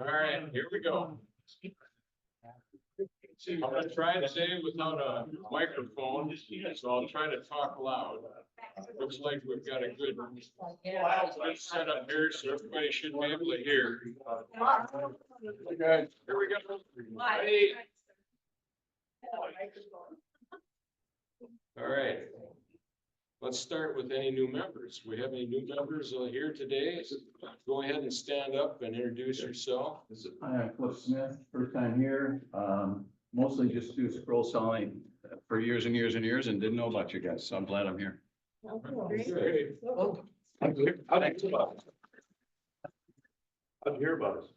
All right, here we go. I'm gonna try and say it without a microphone, so I'll try to talk loud. Looks like we've got a good setup here, so everybody should be able to hear. Okay, here we go. Hey. All right. Let's start with any new members. We have any new members here today? Go ahead and stand up and introduce yourself. I'm Cliff Smith, first time here. Mostly just do scroll selling for years and years and years and didn't know about you guys, so I'm glad I'm here. Great. How'd you hear about us?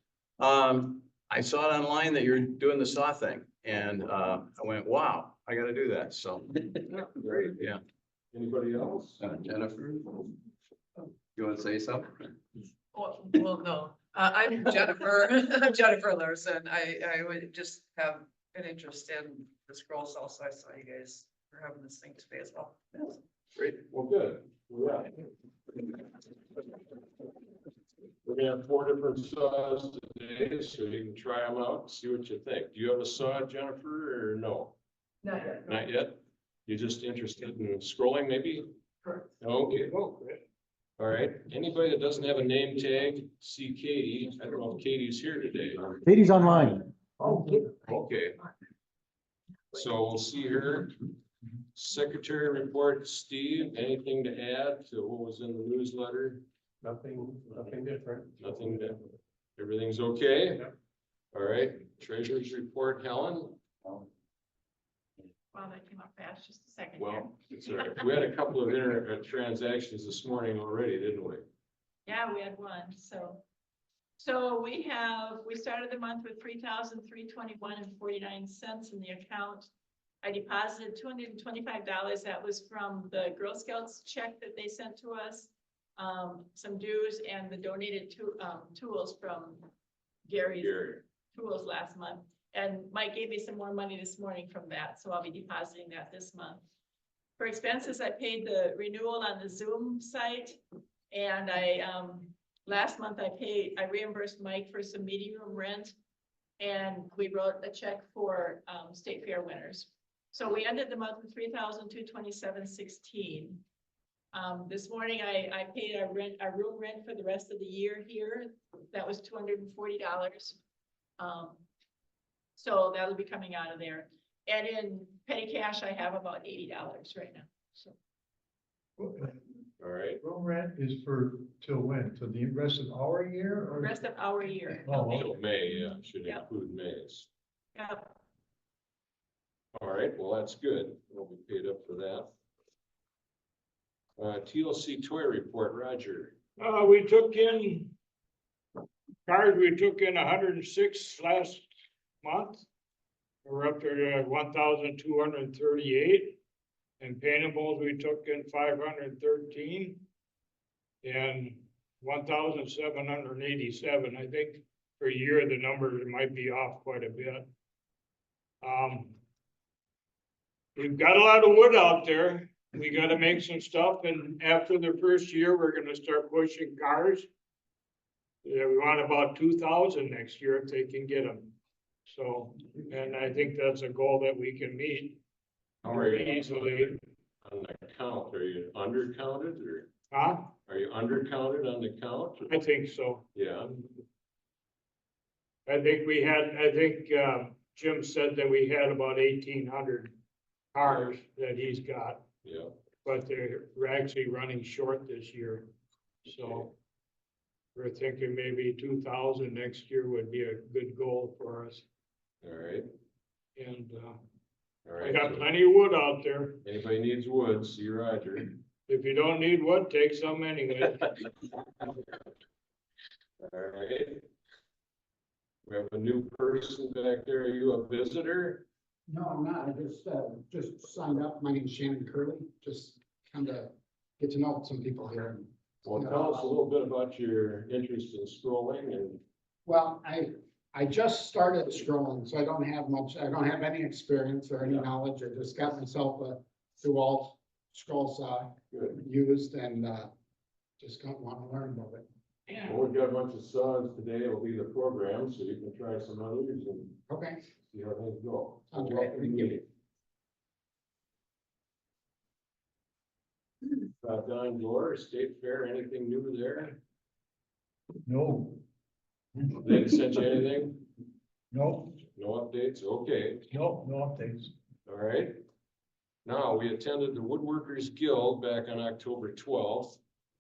I saw it online that you're doing the saw thing and I went, wow, I gotta do that. So Great. yeah. Anybody else? Jennifer, you want to say something? Well, no, I'm Jennifer, I'm Jennifer Larson. I would just have an interest in the scroll cell, so I saw you guys were having this thing today as well. Great. Well, good. Yeah. We're gonna have 4 different saws today, so you can try them out, and see what you think. Do you have a saw, Jennifer, or no? Not yet. Not yet? You're just interested in scrolling, maybe? Correct. Okay. Oh, great. All right. Anybody that doesn't have a name tag, see Katie. I don't know if Katie's here today. Katie's online. Okay. So we'll see her. Secretary report, Steve, anything to add to what was in the newsletter? Nothing different. Nothing different. Everything's okay? Yeah. All right. Treasurer's report, Helen? Well, that came up fast, just a second. Well, it's all right. We had a couple of transactions this morning already, didn't we? Yeah, we had one, so we started the month with $3,321.49 in the account. I deposited $225. That was from the Girl Scouts check that they sent to us. Some dues and the donated tools from Gary's tools last month. And Mike gave me some more money this morning from that, so I'll be depositing that this month. For expenses, I paid the renewal on the Zoom site, and last month I reimbursed Mike for some meeting room rent, and we wrote a check for state fair winners. So we ended the month with $3,227.16. This morning I paid our room rent for the rest of the year here. That was $240. So that'll be coming out of there. And in petty cash, I have about $80 right now. So. All right. Room rent is for till when? Till the rest of our year or? Rest of our year. Oh, Until May, yeah, should Yep. include May's. Yep. All right, well, that's good. We'll be paid up for that. TLC toy report, Roger. We took in cars, we took in 106 last month. We're up to 1,238. And paintables, we took in 513. And 1,787. I think for a year, the numbers might be off quite a bit. We've got a lot of wood out there. We got to make some stuff, and after the first year, we're going to start pushing cars. Yeah, we want about 2,000 next year if they can get them. So, and I think that's a goal that we can meet very easily. On the count, are you undercounted or? Huh? Are you undercounted on the count? I think so. Yeah. I think Jim said that we had about 1,800 cars that he's got. Yeah. But we're actually running short this year. So we're thinking maybe 2,000 next year would be a good goal for us. All right. And All I right. got So plenty of wood out there. anybody needs wood, see Roger. If you don't need wood, take some anyway. All right. We have a new person back there. Are you a visitor? No, I'm not. I just signed up. My name's Shannon Curley. Just kind of get to know some people here. Well, tell us a little bit about your interest in scrolling and. Well, I just started scrolling, so I don't have much. I don't have any experience or any knowledge. I just got myself a DeWalt scroll saw used and just want to learn about it. Well, we've got a bunch of songs today. It'll be the program, so you can try some others and Okay. see how things go. Sounds great. Welcome to Thank the you. meeting. Don Door, State Fair, anything new there? No, They didn't send you anything? no, No updates? Okay, no updates. all right. Now, we attended the Woodworkers Guild back on October 12th.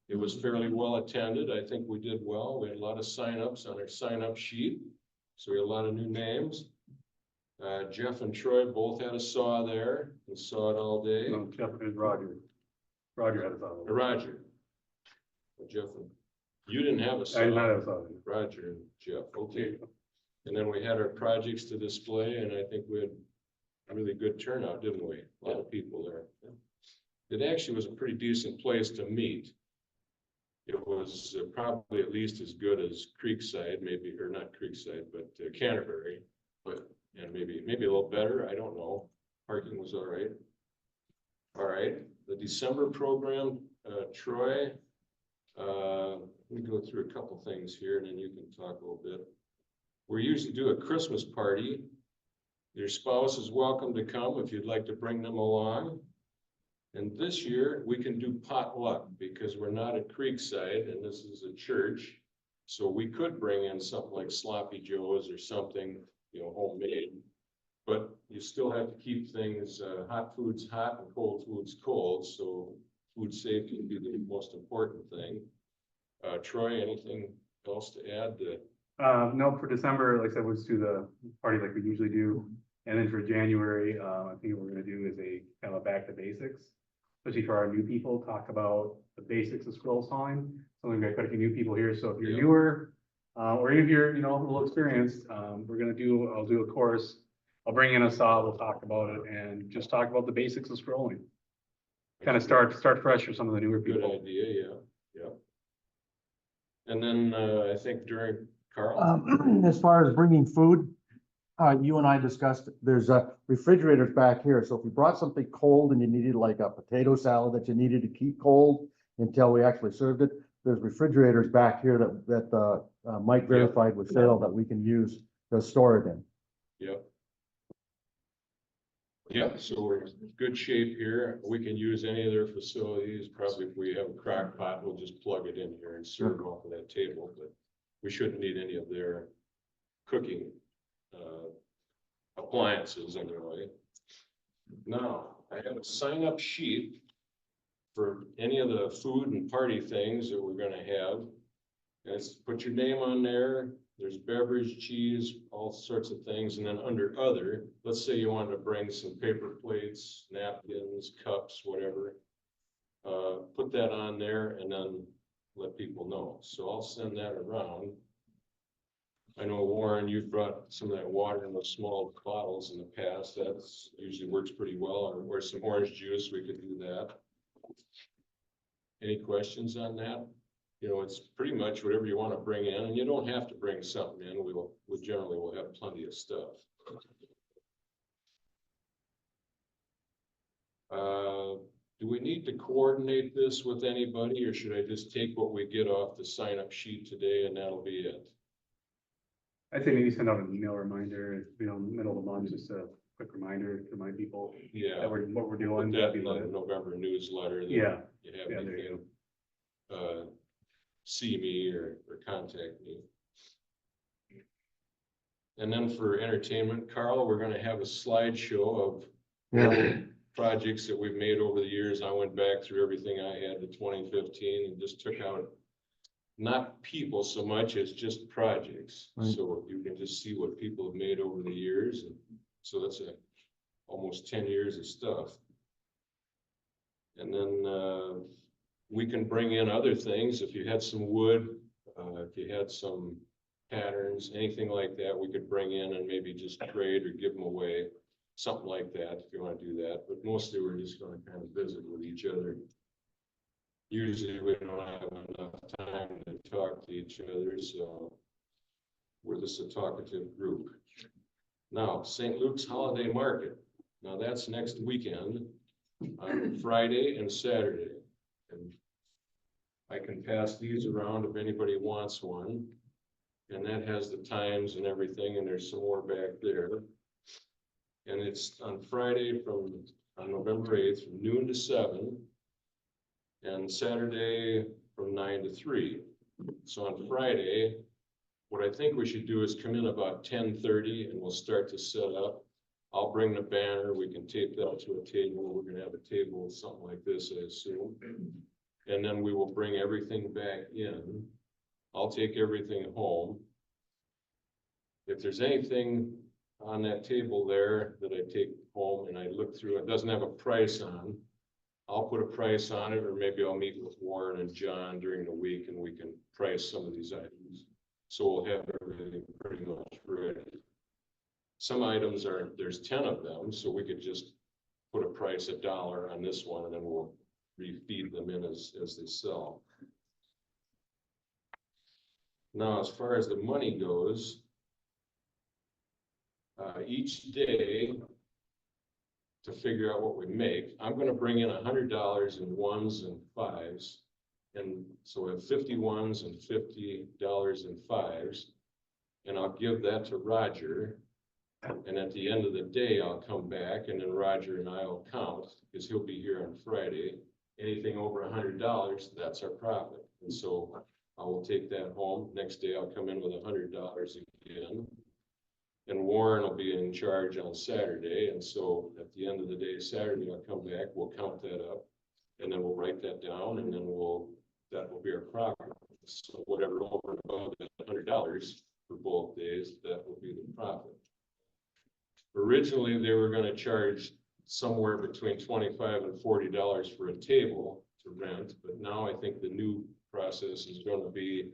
It was fairly well attended. I think we did well. We had a lot of signups on our sign-up sheet. So we had a lot of new names. Jeff and Troy both had a saw there and saw it all day. No, Jeff and Roger. Roger had a thought. Roger. Jeff, you didn't have a saw. I did not have a thought. Roger and Jeff, okay. And then we had our projects to display, and I think we had a really good turnout, didn't we? A lot of people there. It actually was a pretty decent place to meet. It was probably at least as good as Creekside, maybe, or not Creekside, but Canterbury. And maybe a little better, I don't know. Parking was all right. All right, the December program, Troy, let me go through a couple things here and then you can talk a little bit. We usually do a Christmas party. Your spouse is welcome to come if you'd like to bring them along. And this year we can do potluck because we're not at Creekside and this is a church. So we could bring in something like Sloppy Joe's or something, homemade. But you still have to keep things, hot foods hot and cold foods cold. So food safety would be the most important thing. Troy, anything else to add? No, for December, like I said, we'll just do the party like we usually do. And then for January, I think what we're gonna do is a kind of a back to basics. Especially for our new people, talk about the basics of scroll sawing. So we've got quite a few new people here. So if you're newer, or even if you're, a little experienced, I'll do a course. I'll bring in a saw, we'll talk about it and just talk about the basics of scrolling. Kind of start fresh for some of the newer Good people. idea, yeah. And then, I think during Carl, As far as bringing food, you and I discussed, there's refrigerators back here. So if you brought something cold and you needed like a potato salad that you needed to keep cold until we actually served it, there's refrigerators back here that Mike verified with Cheryl that we can use to store it in. Yep. Yep, so we're in good shape here. We can use any of their facilities. Probably if we have a crock pot, we'll just plug it in here and serve it off of that table, but we shouldn't need any of their cooking appliances anyway. Now, I have a sign-up sheet for any of the food and party things that we're gonna have. And it's put your name on there. There's beverage, cheese, all sorts of things. And then under other, let's say you wanted to bring some paper plates, napkins, cups, whatever. Put that on there and then let people know. So I'll send that around. I know, Warren, you've brought some of that water in those small bottles in the past. That's usually works pretty well. Or some orange juice, we could do that. Any questions on that? It's pretty much whatever you want to bring in, and you don't have to bring something in. We generally will have plenty of stuff. Do we need to coordinate this with anybody, or should I just take what we get off the sign-up sheet today and that'll be it? I'd say maybe send out an email reminder, middle of the month, just a quick reminder to remind people Yeah. that what we're Put doing. that That'd in be the lit. November newsletter. That Yeah. You have Yeah, there anything, you see me or contact me. And then for entertainment, Carl, we're gonna have a slideshow of projects that we've made over the years. I went back through everything I had to 2015 and just took out not people so much as just projects. Right. So you can just see what people have made over the years. And so that's almost 10 years of stuff. And then we can bring in other things. If you had some wood, if you had some patterns, anything like that, we could bring in and maybe just trade or give them away. Something like that, if you want to do that. But mostly we're just going to kind of visit with each other. Usually we don't have enough time to talk to each other, so we're just a talkative group. Now, St. Luke's Holiday Market. Now that's next weekend on Friday and Saturday. And I can pass these around if anybody wants one. And that has the times and everything, and there's some more back there. And it's on Friday on November 8th, from noon to 7. And Saturday from 9 to 3. So on Friday, what I think we should do is come in about 10:30 and we'll start to set up. I'll bring the banner, we can tape that to a table, we're gonna have a table, something like this, I assume. And then we will bring everything back in. I'll take everything home. If there's anything on that table there that I take home and I look through, it doesn't have a price on, I'll put a price on it, or maybe I'll meet with Warren and John during the week and we can price some of these items. So we'll have everything pretty much ready. Some items there's 10 of them, so we could just put a price $1 on this one and then we'll refeed them in as they sell. Now, as far as the money goes, each day to figure out what we make, I'm gonna bring in $100 in ones and fives. And so we have 50 ones and $50 in fives. And I'll give that to Roger. And at the end of the day, I'll come back and then Roger and I'll count, because he'll be here on Friday. Anything over $100, that's our profit. And so I will take that home. Next day, I'll come in with $100 again. And Warren will be in charge on Saturday. And so at the end of the day, Saturday, I'll come back, we'll count that up. And then we'll write that down and then that will be our profit. So whatever over and above is $100 for both days, that will be the profit. Originally, they were gonna charge somewhere between $25 and $40 for a table to rent, but now I think the new process is gonna be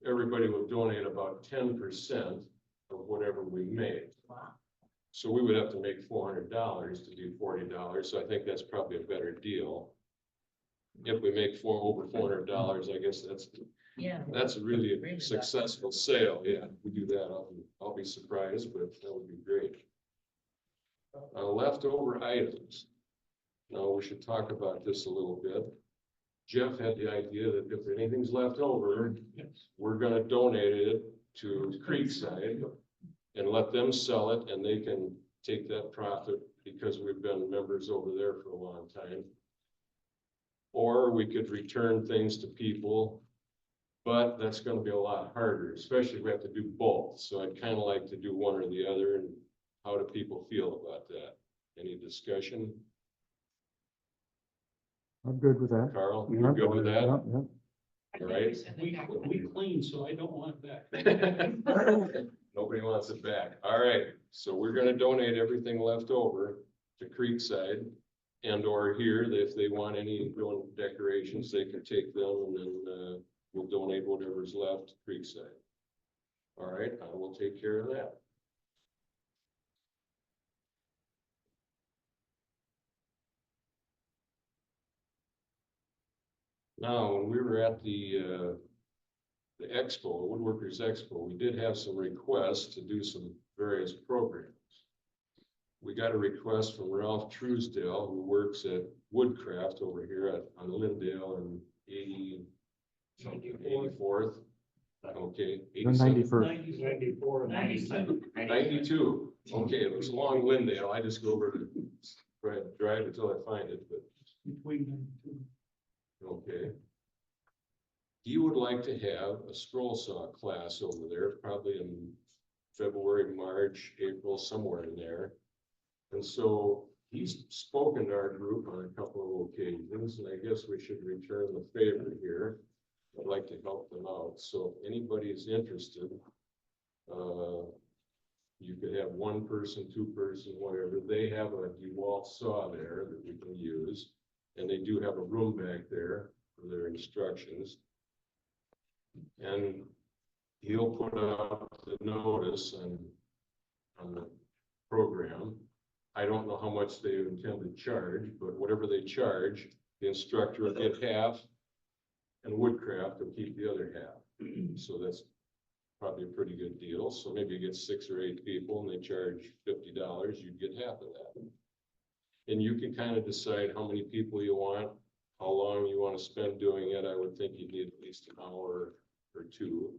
everybody will donate about 10% of whatever we make. Wow. So we would have to make $400 to do $40. So I think that's probably a better deal. If we make over $400, I guess that's a really successful sale. Yeah, if we do that, I'll be surprised, but that would be great. Leftover items. Now we should talk about this a little bit. Jeff had the idea that if anything's left over, we're gonna donate it to Creekside and let them sell it, and they can take that profit because we've been members over there for a long time. Or we could return things to people, but that's gonna be a lot harder, especially if we have to do both. So I'd kind of like to do one or the other, and how do people feel about that? Any discussion? I'm good with that. Carl, you're good with that? Yeah, yeah. All right. We clean, so I don't want that. Nobody wants it back. All right, so we're gonna donate everything left over to Creekside. And or here, if they want any decorations, they can take them and then we'll donate whatever's left to Creekside. All right, I will take care of that. Now, when we were at the expo, Woodworkers Expo, we did have some requests to do some various programs. We got a request from Ralph Truesdale, who works at Woodcraft over here on Lindale and 84th. Okay. The 91st. 94, 97. 92. Okay, it was along Lindale. I just go over to drive until I find it, but okay. He would like to have a scroll saw class over there, probably in February, March, April, somewhere in there. And so he's spoken to our group on a couple of occasions, and I guess we should return the favor here. I'd like to help them out. So if anybody is interested, you could have one person, two person, whatever. They have a DeWalt saw there that we can use. And they do have a room back there for their instructions. And he'll put out the notice on the program. I don't know how much they intend to charge, but whatever they charge, the instructor will get half and Woodcraft will keep the other half. So that's probably a pretty good deal. So maybe you get 6 or 8 people and they charge $50, you'd get half of that. And you can kind of decide how many people you want, how long you want to spend doing it. I would think you'd need at least an hour or two.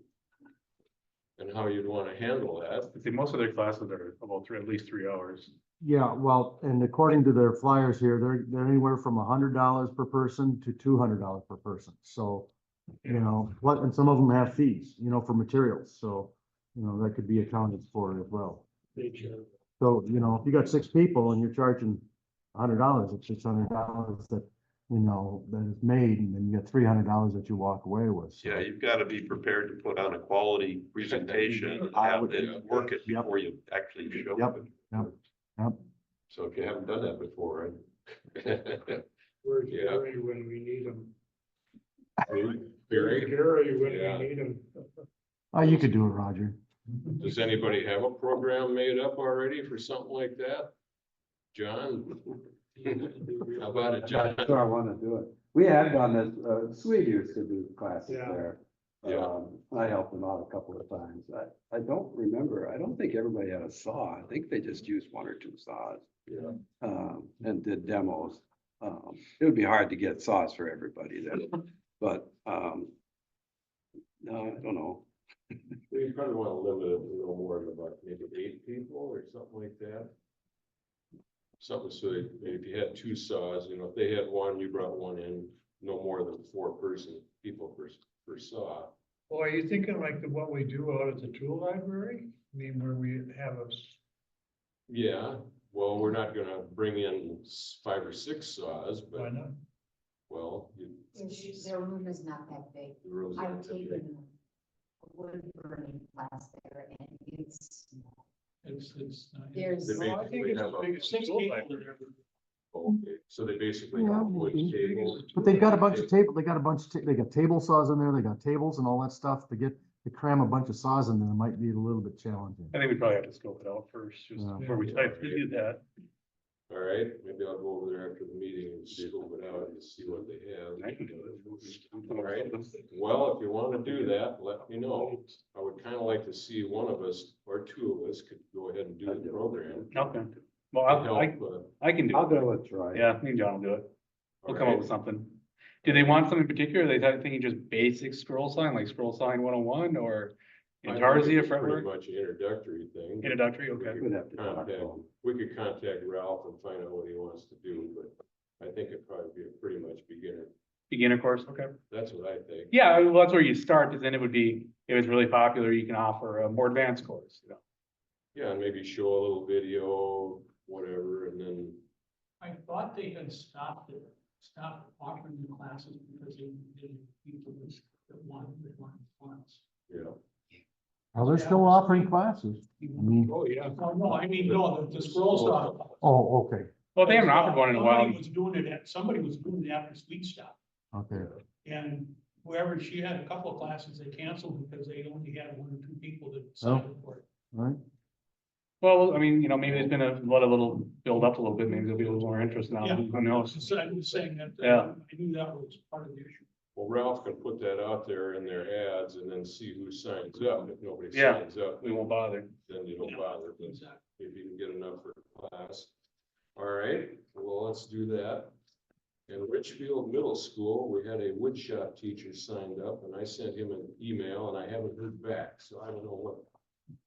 And how you'd want to handle that. I think most of their classes are about at least 3 hours. Yeah, well, and according to their flyers here, they're anywhere from $100 per person to $200 per person. So, you know, and some of them have fees, you know, for materials. So, you know, that could be accounted for as well. So, you know, if you got 6 people and you're charging $100, it's $600 that, you know, that is made, and then you got $300 that you walk away with. So, Yeah, you've got to be prepared to put on a quality presentation, and have it work it Yep. before you actually show Yep. it. Yep. So if you haven't done that before, Where's Yeah. Gary when we need him? Gary, Gary when Yeah. we need him. Oh, you could do it, Roger. does anybody have a program made up already for something like that? John? How about it, John? Sure, I wanna do it. We had done this, Swede used to do classes Yeah. there. Yeah. I helped them out a couple of times. I don't remember, I don't think everybody had a saw. I think they just used 1 or 2 saws. Yeah. And did demos. It would be hard to get saws for everybody then, but, no, I don't know. You probably want to limit it to no more than about maybe 8 people or something like that. Something so that if you had 2 saws, you know, if they had 1, you brought 1 in, no more than 4 people per saw. Well, are you thinking like what we do out at the tool library? I mean, where we have a, Yeah, well, we're not gonna bring in 5 or 6 saws, why but, not? well, Their room is not that big. the room's I've not that big. taken a wood burning class there and it's small. It's There's. They Well, I think basically it's have as a- big as 6 people. Okay, so they basically Yeah, have wood maybe. tables. But they've got a bunch of table, they got a bunch, they got table saws in there, they got tables and all that stuff to cram a bunch of saws in there might be a little bit challenging. I think we probably have to scope it out first, just Yeah. before we try to do that. All right, maybe I'll go over there after the meeting and scope it out and see what they have. I can do it. All right, well, if you want to do that, let me know. I would kind of like to see one of us or 2 of us could go ahead and do the program. Okay, well, To I help, I can do I'll it. go with Troy. Yeah, me and John will do it. all We'll come up right. with something. Do they want something in particular? They thinking just basic scroll sign, like scroll sign 101, or I think Intarsia it's pretty fretwork? much an introductory thing. Introductory, okay. We'd have to talk to Contact, him. we could contact Ralph and find out what he wants to do, but I think it'd probably be a pretty much beginner. Beginner course, okay. That's what I think. Yeah, well, that's where you start, because then it would be, if it's really popular, you can offer a more advanced course, you know. Yeah, and maybe show a little video, whatever, and then, I thought they had stopped offering the classes because they didn't keep the list that wanted funds. yeah. Well, they're still offering classes. I mean, Oh, yeah. No, I mean, no, the scroll stuff. oh, okay, Well, they haven't offered one in a while. Somebody was doing it after Sweet Stop, okay. and whoever, she had a couple of classes they canceled because they only had 1 or 2 people that signed up for it. All right. Well, I mean, you know, maybe there's been a little build up a little bit, maybe there'll be a little more interest now, Yeah. who knows? So I was saying that, Yeah. I knew that was part of the issue. Well, Ralph can put that out there in their ads and then see who signs up. If nobody Yeah. signs up, We won't bother. then you don't Yeah. bother, but Exactly. if you can get enough for class. All right, well, let's do that. In Richfield Middle School, we had a woodshop teacher signed up and I sent him an email and I haven't heard back, so I don't know what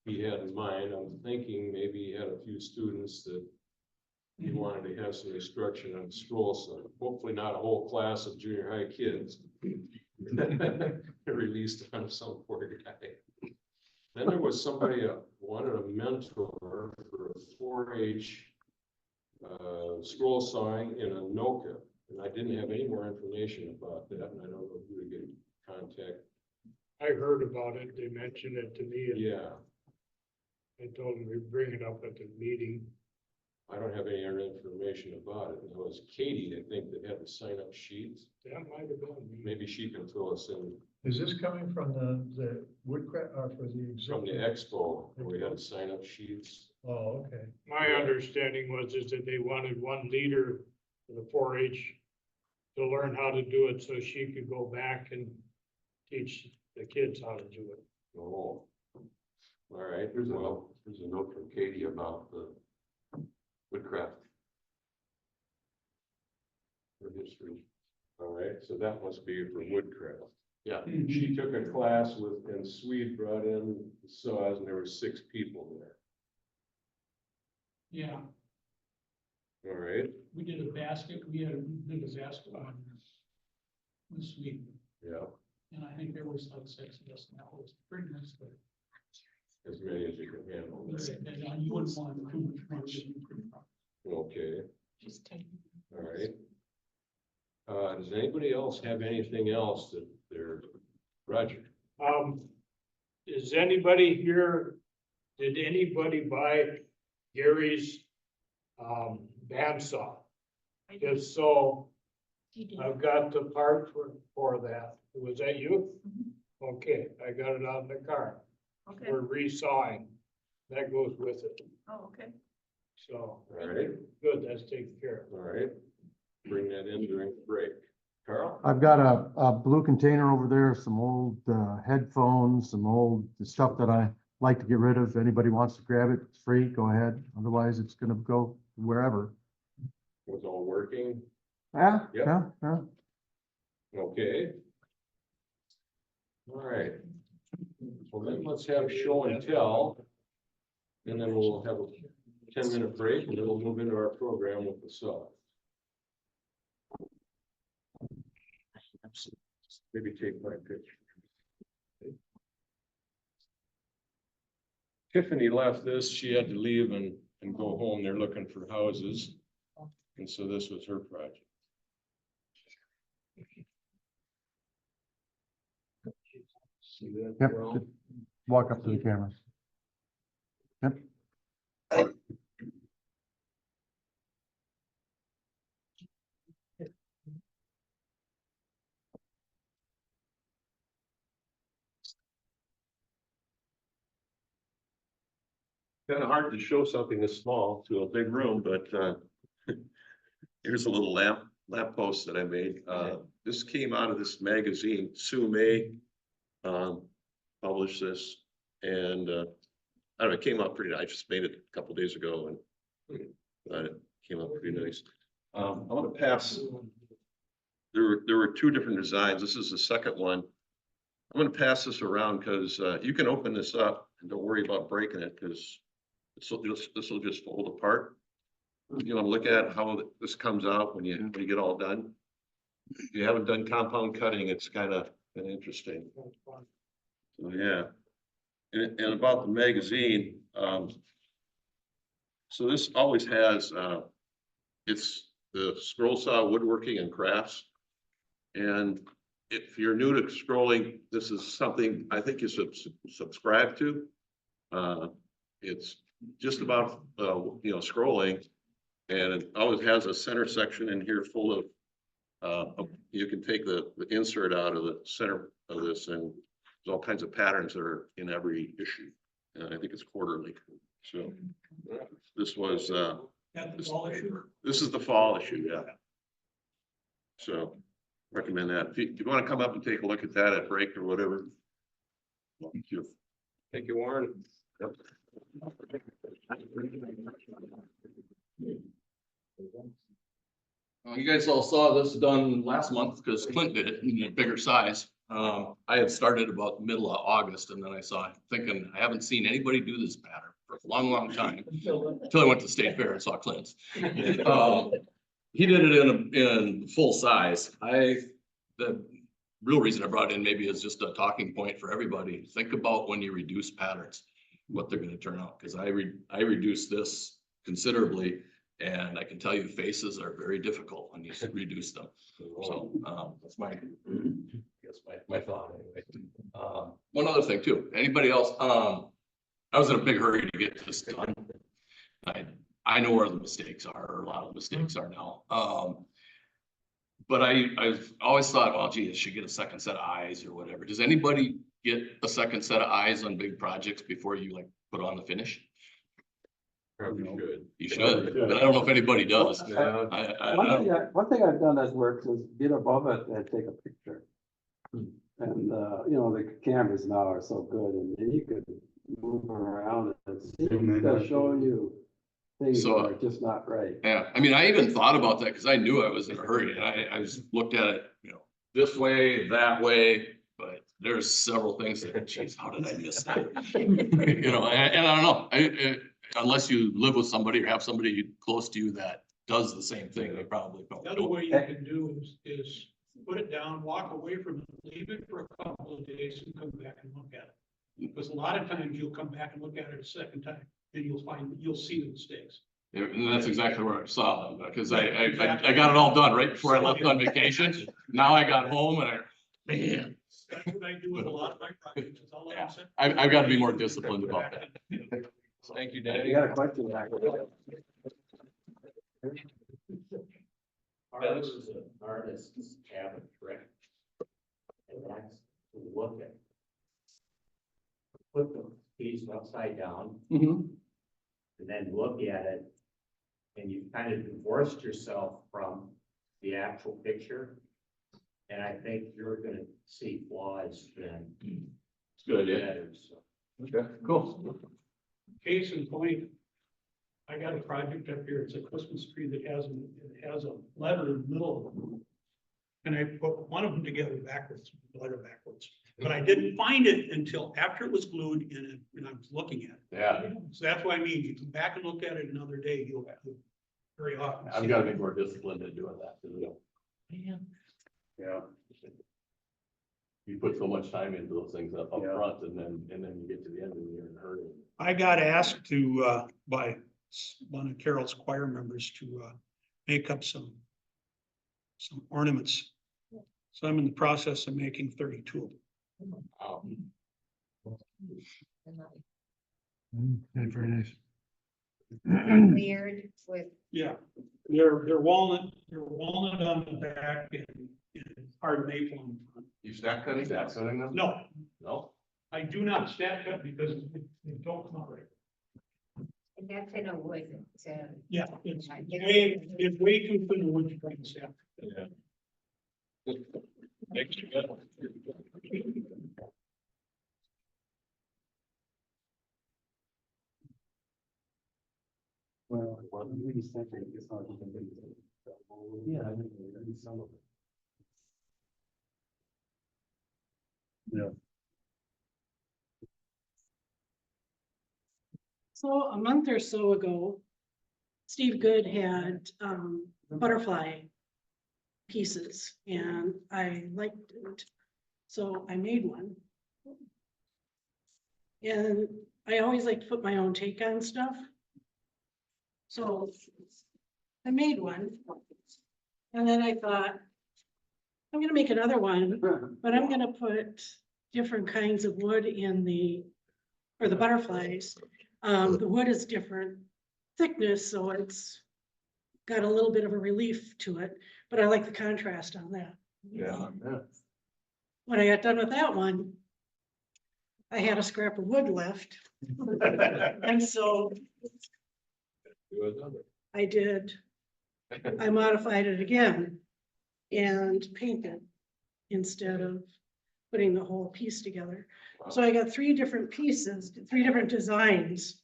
he had in mind. I'm thinking maybe he had a few students that he wanted to have some instruction on scroll, so hopefully not a whole class of junior high kids. Released on some poor guy. Then there was somebody wanted a mentor for a 4-H scroll sawing in Anoka, and I didn't have any more information about that, and I don't know who to get in contact. I heard about it. They mentioned it to me and Yeah, I told them we'd bring it up at the meeting. I don't have any other information about it. And it was Katie, I think, that had the sign-up sheets. That might have been. Maybe she can fill us in Is this coming from the woodcraft, or for the? from the expo, where we had sign-up sheets. Oh, okay. My understanding was is that they wanted 1 leader for the 4-H to learn how to do it so she could go back and teach the kids how to do it. Oh. All right, There's well, there's a note from Katie about the woodcraft. For history. All right, so that must be for woodcraft. Yeah. She took a class with, and Swede brought in saws, and there were 6 people there. Yeah, All right, we did a basket, we did a basket on this week, yeah, and I think there was like 6 of us, and that was pretty nice. But as many as you can handle. and you wouldn't want too much more. You could probably Okay, just take. all right. Does anybody else have anything else that they're, Roger? Is anybody here, did anybody buy Gary's, bandsaw? If so, He did. I've got the part for that. Was that you? Mhm. Okay, I got it out in the car. Okay, We're resawing. That goes with it. oh, okay. So, All right, good, that's taken care of. all right. Bring that in during the break. Carl? I've got a blue container over there, some old headphones, some old stuff that I like to get rid of. Anybody wants to grab it, it's free, go ahead. Otherwise, it's gonna go wherever. Was all working? Yeah, Yep. yeah. Okay. All right. Well, then let's have show and tell. And then we'll have a 10-minute break, and then we'll move into our program with the saw. Maybe take my picture. Tiffany left this, she had to leave and go home. They're looking for houses. And so this was her project. See that? Yep. Carl? Walk up to the camera. Yep. Kind of hard to show something this small to a big room, but here's a little lamp post that I made. This came out of this magazine, Sue May published this, and I don't know, it came out pretty. I just made it a couple days ago, and it came out pretty nice. I'm gonna pass. There were 2 different designs. This is the second one. I'm gonna pass this around because you can open this up and don't worry about breaking it because this will just fold apart. You want to look at how this comes out when you get all done. If you haven't done compound cutting, it's kind of interesting. So, yeah. And about the magazine, so this always has, it's the scroll saw woodworking and crafts. And if you're new to scrolling, this is something I think you should subscribe to. It's just about, scrolling, and it always has a center section in here full of, you can take the insert out of the center of this, and there's all kinds of patterns that are in every issue. And I think it's quarterly. So this was, Got the fall issue. this is the fall issue, yeah. So recommend that. If you want to come up and take a look at that at break or whatever. Thank you. Thank you, Warren. Yep. You guys all saw this done last month because Clint did it in a bigger size. I had started about the middle of August, and then I saw, thinking, I haven't seen anybody do this pattern for a long, long time. Until I went to the State Fair and saw Clint's. He did it in full size. The real reason I brought it in maybe is just a talking point for everybody. Think about when you reduce patterns, what they're gonna turn out, because I reduced this considerably, and I can tell you faces are very difficult when you reduce them. So, that's my thought anyway. One other thing too, anybody else, I was in a big hurry to get this done. I know where the mistakes are, or a lot of the mistakes are now. But I've always thought, well, gee, I should get a second set of eyes or whatever. Does anybody get a second set of eyes on big projects before you like put on the finish? Probably should. You should, but I don't know if anybody does. Yeah. One thing I've done that's worked is get above it and take a picture. And, the cameras now are so good, and you could move around and it's gonna show you things that So- are just not right. Yeah, I mean, I even thought about that because I knew I was in a hurry and I just looked at it, this way, that way. But there's several things that, geez, how did I miss that? And I don't know, unless you live with somebody or have somebody close to you that does the same thing, they probably don't. The other way you can do is put it down, walk away from it, leave it for a couple of days and come back and look at it. Because a lot of times you'll come back and look at it a second time, and you'll see the mistakes. Yeah, and that's exactly where I saw them, because I got it all done right before I left on vacation. Now I got home and man, That's what I do with a lot of my projects. is I'll let them sit. I've got to be more disciplined about that. Thank you, You Danny. got a question back there? Ours is an artist's cabin, correct? And that's to look at. Put the piece upside down Mhm. and then look at it. And you've kind of divorced yourself from the actual picture. And I think you're gonna see flaws then. It's a good idea. better, so. Okay, cool. Case in point, I got a project up here, it's a Christmas tree that has a letter in the middle of it. And I put one of them together backwards, the letter backwards, but I didn't find it until after it was glued and I was looking at it. Yeah, So that's what I mean, you come back and look at it another day, you'll very often. I've see got to it. be more disciplined in doing that. Yeah. You put so much time into those things up front and then you get to the end and you're in a hurry. I got asked to, by one of Carol's choir members to, make up some ornaments. So I'm in the process of making 32 of them. Wow. Very nice. Weird with, Yeah, they're walnut on the back and hard maple on the front. You stack cutting them? No, No? I do not stack cut because they don't come out right. and that's in a wood, so. Yeah, it's way too thin to wood to try and stack. Yeah. Well, maybe second, it's not even big. Yeah, I think maybe some of it. So a month or so ago, Steve Good had butterfly pieces and I liked it. So I made one. And I always like to put my own take on stuff. So I made one. And then I thought, I'm gonna make another one, but I'm gonna put different kinds of wood in for the butterflies. The wood is different thickness, so it's got a little bit of a relief to it, but I like the contrast on that. Yeah. When I got done with that one, I had a scrap of wood left. And so I did, I modified it again and painted instead of putting the whole piece together. So I got 3 different pieces, 3 different designs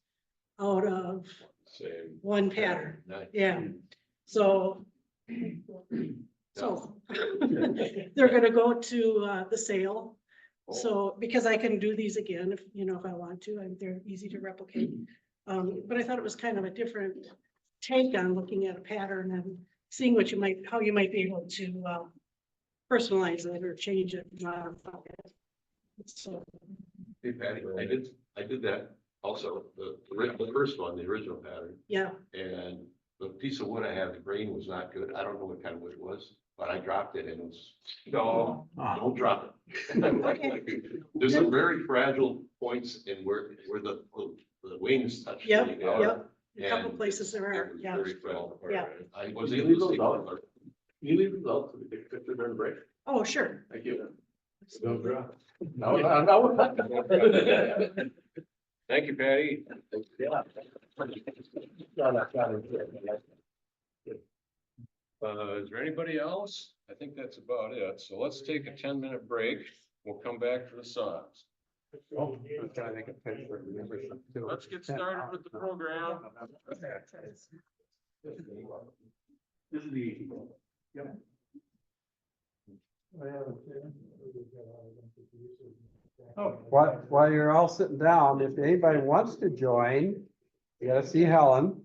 out of Same. one pattern. Nice. Yeah, so. So they're gonna go to the sale. So, because I can do these again, if I want to, and they're easy to replicate. But I thought it was kind of a different take on looking at a pattern and seeing how you might be able to personalize it or change it, modify it. So, Hey Patty, I did that also, the first one, the original pattern, yeah, and the piece of wood I had, the grain was not good. I don't know what kind of wood it was, but I dropped it and it was, no, don't drop it. There's some very fragile points in where the wings touch. Yep, the air, yep. A couple and places there are, it was yeah. very fragile. Yeah. I was You able leave to those see. out? You leave these out to take a picture during the break? Oh, sure. Thank you. Don't drop. No. Thank you, Patty. Is there anybody else? I think that's about it. So let's take a 10-minute break. We'll come back for the songs. Oh, I was trying to make a pitch for the membership too. Let's get started with the program. This is the. Yep. Oh, while you're all sitting down, if anybody wants to join, you gotta see Helen.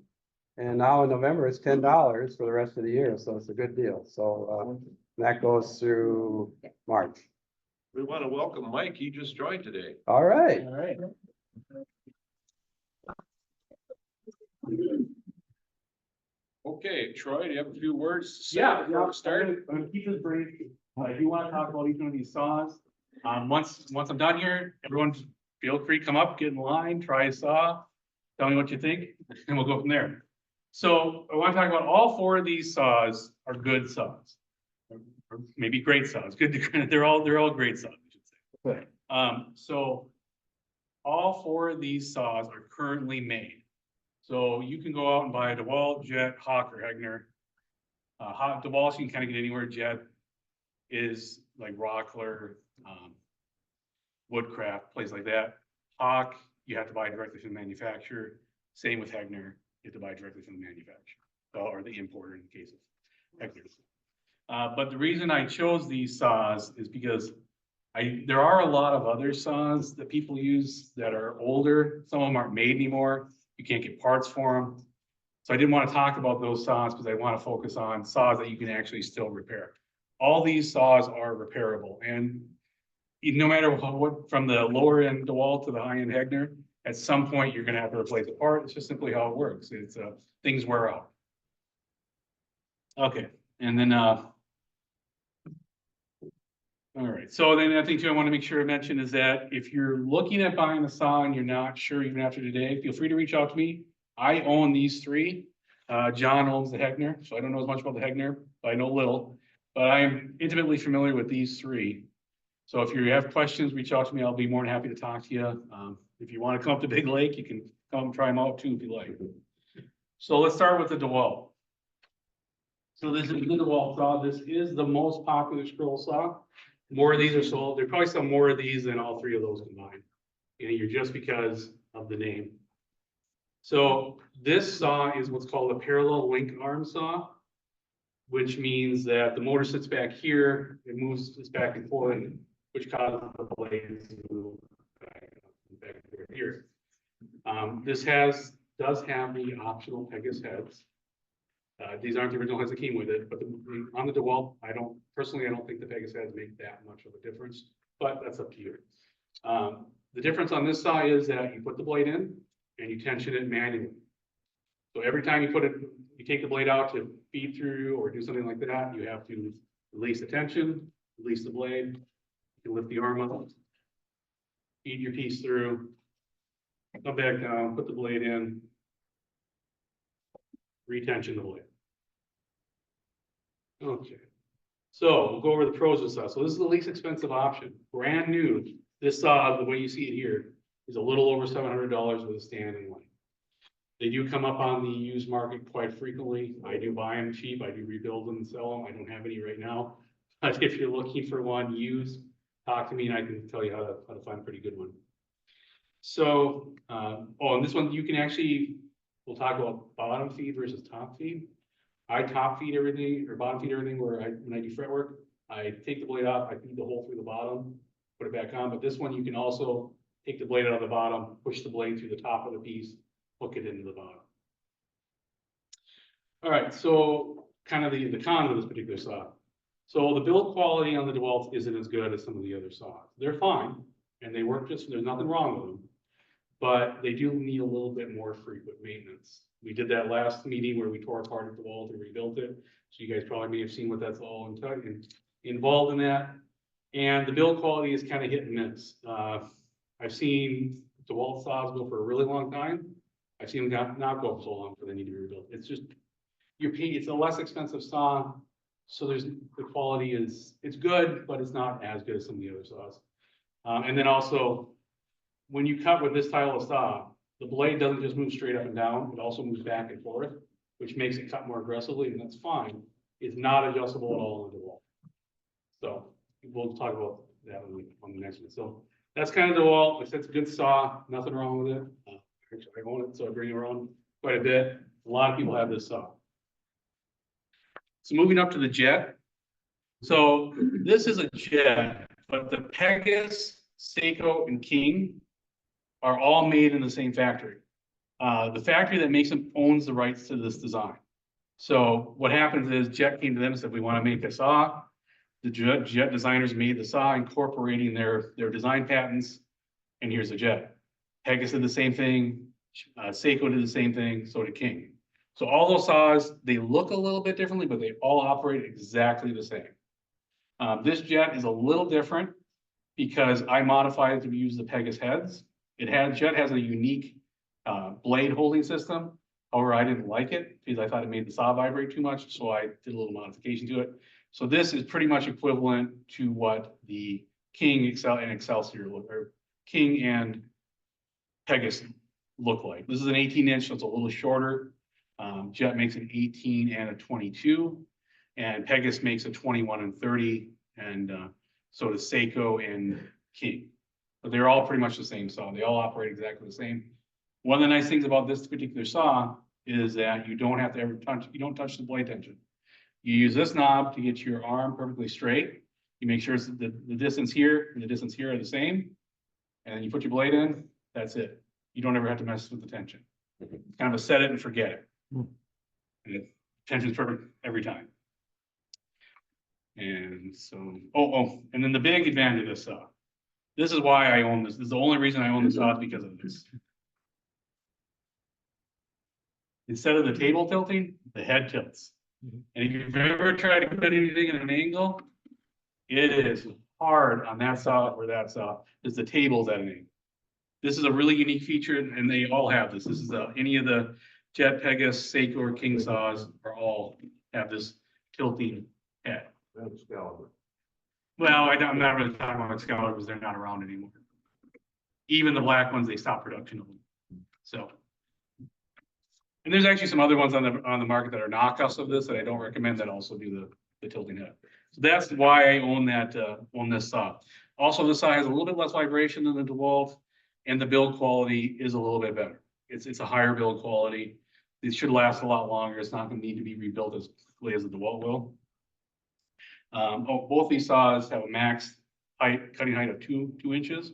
And now in November, it's $10 for the rest of the year, so it's a good deal. So, that goes through March. We want to welcome Mike. He just joined today. All right. All right. Okay, Troy, do you have a few words to say Yeah, before we start? I'm gonna keep this brief. I do want to talk about each one of these saws. Once I'm done here, everyone feel free to come up, get in line, try a saw. Tell me what you think, and we'll go from there. So I want to talk about all four of these saws are good saws. Or maybe great saws, good, they're all great saws, I should say. So all four of these saws are currently made. So you can go out and buy a DeWalt, Jet, Hawk, or Hegner. DeWalt, you can kind of get anywhere. Jet is like Rockler, Woodcraft, places like that. Hawk, you have to buy directly from the manufacturer. Same with Hegner, you have to buy directly from the manufacturer, or the importer in the case of Hegner's. But the reason I chose these saws is because there are a lot of other saws that people use that are older. Some of them aren't made anymore. You can't get parts for them. So I didn't want to talk about those saws because I want to focus on saws that you can actually still repair. All these saws are repairable, and no matter what, from the lower end DeWalt to the high end Hegner, at some point you're going to have to replace a part. It's just simply how it works. It's things wear out. Okay, and then all right, so then I think too, I want to make sure I mention is that if you're looking at buying a saw and you're not sure even after today, feel free to reach out to me. I own these three. John owns the Hegner, so I don't know as much about the Hegner, but I know little. But I am intimately familiar with these three. So if you have questions, reach out to me. I'll be more than happy to talk to you. If you want to come up to Big Lake, you can come try them out too if you like. So let's start with the DeWalt. So this is the DeWalt saw. This is the most popular scroll saw. More of these are sold. There's probably some more of these than all three of those combined. And you're just because of the name. So this saw is what's called a parallel link arm saw, which means that the motor sits back here, it moves this back and forth, which causes the blades to move back here. This does have the optional Pegasus heads. These aren't the original heads that came with it, but on the DeWalt, I don't think the Pegasus heads make that much of a difference, but that's up to you. The difference on this saw is that you put the blade in and you tension it manually. So every time you take the blade out to feed through or do something like that, you have to release the tension, release the blade, you can lift the arm up, feed your piece through, come back down, put the blade in, retension the blade. Okay, so we'll go over the pros of this saw. So this is the least expensive option, brand new. This saw, the way you see it here, is a little over $700 with a stand and light. They do come up on the used market quite frequently. I do buy them cheap. I do rebuild them and sell them. I don't have any right now. But if you're looking for one used, talk to me and I can tell you how to find a pretty good one. So, and this one you can actually, we'll talk about bottom feed versus top feed. I top feed everything or bottom feed everything when I do fret work. I take the blade off, I feed the hole through the bottom, put it back on. But this one you can also take the blade out of the bottom, push the blade through the top of the piece, hook it into the bottom. All right, so kind of the cons of this particular saw. So the build quality on the DeWalt isn't as good as some of the other saws. They're fine and they work there's nothing wrong with them, but they do need a little bit more frequent maintenance. We did that last meeting where we tore apart the DeWalt and rebuilt it. So you guys probably may have seen what that's all involved in that. And the build quality is kind of hit and miss. I've seen DeWalt saws go for a really long time. I've seen them not go for so long for they need to be rebuilt. It's just, it's a less expensive saw. So the quality it's good, but it's not as good as some of the other saws. And then also, when you cut with this style of saw, the blade doesn't just move straight up and down, it also moves back and forth, which makes it cut more aggressively, and that's fine. It's not adjustable at all on the DeWalt. So we'll talk about that on the next one. So That's kind of the wall, it's a good saw, nothing wrong with it. Actually, I own it, so I bring it around quite a bit. A lot of people have this saw. So moving up to the jet. So this is a jet, but the Pegasus, Seiko, and King are all made in the same factory. The factory that makes them owns the rights to this design. So what happens is Jet came to them and said, we want to make a saw. The jet designers made the saw incorporating their design patents. And here's the jet. Pegasus did the same thing. Seiko did the same thing. So did King. So all those saws, they look a little bit differently, but they all operate exactly the same. This jet is a little different because I modified it to use the Pegasus heads. Jet has a unique blade holding system. However, I didn't like it because I thought it made the saw vibrate too much. So I did a little modification to it. So this is pretty much equivalent to what the King and Excelsior look, or King and Pegasus look like. This is an 18-inch, so it's a little shorter. Jet makes an 18 and a 22, and Pegasus makes a 21 and 30, and so does Seiko and King. But they're all pretty much the same saw. They all operate exactly the same. One of the nice things about this particular saw is that you don't have to ever touch the blade tension. You use this knob to get your arm perfectly straight. You make sure the distance here and the distance here are the same. And then you put your blade in, that's it. You don't ever have to mess with the tension. It's kind of a set it and forget it. And tension's perfect every time. And so, and then the big advantage of this saw. This is why I own this. This is the only reason I own this saw, because of this. Instead of the table tilting, the head tilts. And if you've ever tried to cut anything at an angle, it is hard on that saw or that saw, because the table's at an angle. This is a really unique feature, and they all have this. This is any of the Jet, Pegasus, Seiko, or King saws are all have this tilting head. Well, I'm not really talking about Excalibur because they're not around anymore. Even the black ones, they stopped production of them. So, and there's actually some other ones on the market that are knockoffs of this that I don't recommend that also do the tilting head. So that's why I own this saw. Also, the saw has a little bit less vibration than the DeWalt, and the build quality is a little bit better. It's a higher build quality. It should last a lot longer. It's not going to need to be rebuilt as quickly as the DeWalt will. Both these saws have a max cutting height of two inches.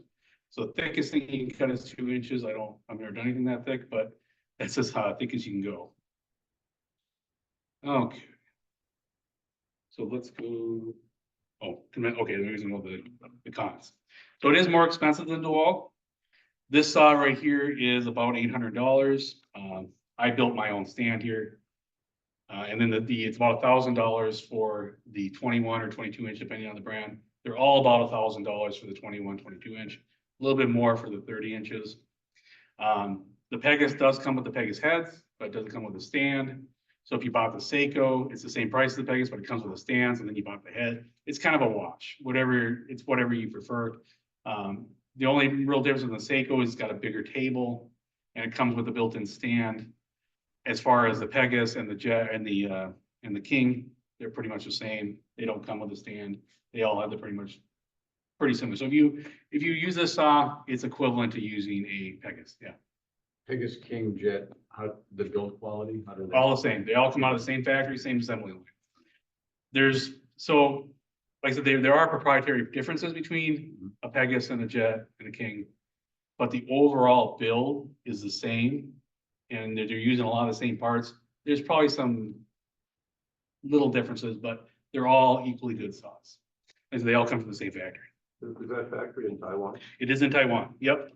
So the thickest thing you can cut is 2 inches. I've never done anything that thick, but that's just how thick as you can go. Okay. So let's go. Okay, there's the cons. So it is more expensive than DeWalt. This saw right here is about $800. I built my own stand here. And then it's about $1,000 for the 21 or 22 inch, depending on the brand. They're all about $1,000 for the 21, 22 inch, a little bit more for the 30 inches. The Pegasus does come with the Pegasus heads, but it doesn't come with a stand. So if you bought the Seiko, it's the same price as the Pegasus, but it comes with a stand, and then you bought the head. It's kind of a wash, whatever you prefer. The only real difference in the Seiko is it's got a bigger table, and it comes with a built-in stand. As far as the Pegasus and the Jet and the King, they're pretty much the same. They don't come with a stand. They all have pretty similar. So if you use this saw, it's equivalent to using a Pegasus. Yeah. Pegasus, King, Jet, the build quality? All the same. They all come out of the same factory, same assembly line. Like I said, there are proprietary differences between a Pegasus and a Jet and a King, but the overall build is the same. And they're using a lot of the same parts. There's probably some little differences, but they're all equally good saws. And they all come from the same factory. Is that factory in Taiwan? It is in Taiwan. Yep.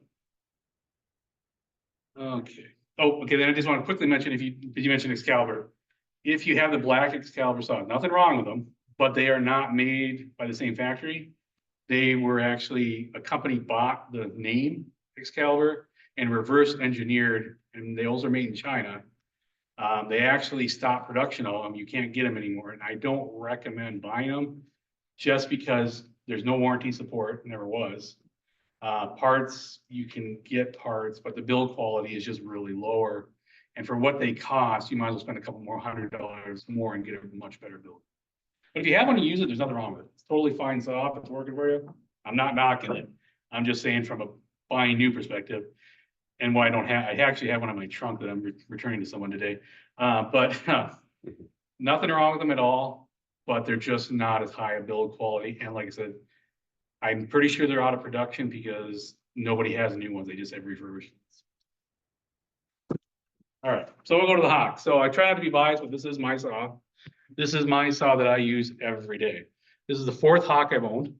Okay. Okay. Then I just want to quickly mention, did you mention Excalibur? If you have the black Excalibur saw, nothing wrong with them, but they are not made by the same factory. They were actually, a company bought the name Excalibur and reverse engineered, and those are made in China. They actually stopped production of them. You can't get them anymore. And I don't recommend buying them just because there's no warranty support, never was. Parts, you can get parts, but the build quality is just really lower. And for what they cost, you might as well spend a couple more $100 more and get a much better build. But if you have one to use it, there's nothing wrong with it. It's totally fine saw if it's working for you. I'm not knocking it. I'm just saying from a buying new perspective. And why I actually have one in my trunk that I'm returning to someone today. But nothing wrong with them at all, but they're just not as high a build quality. And like I said, I'm pretty sure they're out of production because nobody has new ones. They just have refurbished. All right, so we'll go to the Hawk. So I try not to be biased, but this is my saw. This is my saw that I use every day. This is the 4th Hawk I've owned.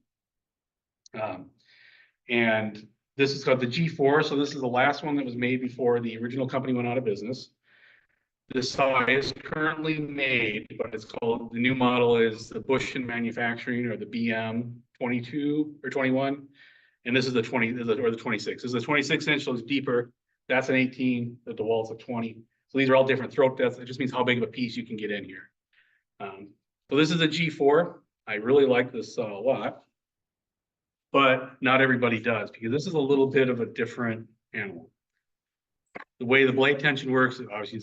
And this is called the G4. So this is the last one that was made before the original company went out of business. This saw is currently made, but it's called, the new model is the Bush in Manufacturing, or the BM 22 or 21. And this is the 20, or the 26. This is a 26 inch, so it's deeper. That's an 18, the DeWalt's a 20. So these are all different throat depths. It just means how big of a piece you can get in here. So this is a G4. I really like this saw a lot, but not everybody does, because this is a little bit of a different animal. The way the blade tension works, obviously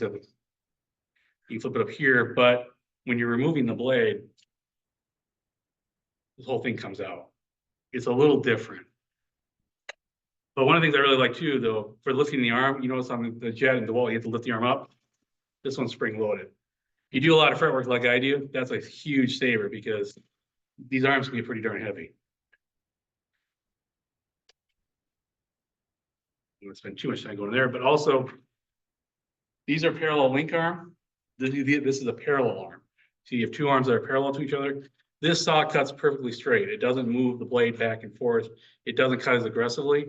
you flip it up here, but when you're removing the blade, this whole thing comes out. It's a little different. But one of the things I really like too, though, for lifting the arm, you notice on the Jet and DeWalt, you have to lift the arm up. This one's spring loaded. You do a lot of fretwork like I do, that's a huge saver, because these arms can be pretty darn heavy. I'm gonna spend too much time going there, but also these are parallel link arm. This is a parallel arm. So you have 2 arms that are parallel to each other. This saw cuts perfectly straight. It doesn't move the blade back and forth. It doesn't cut as aggressively.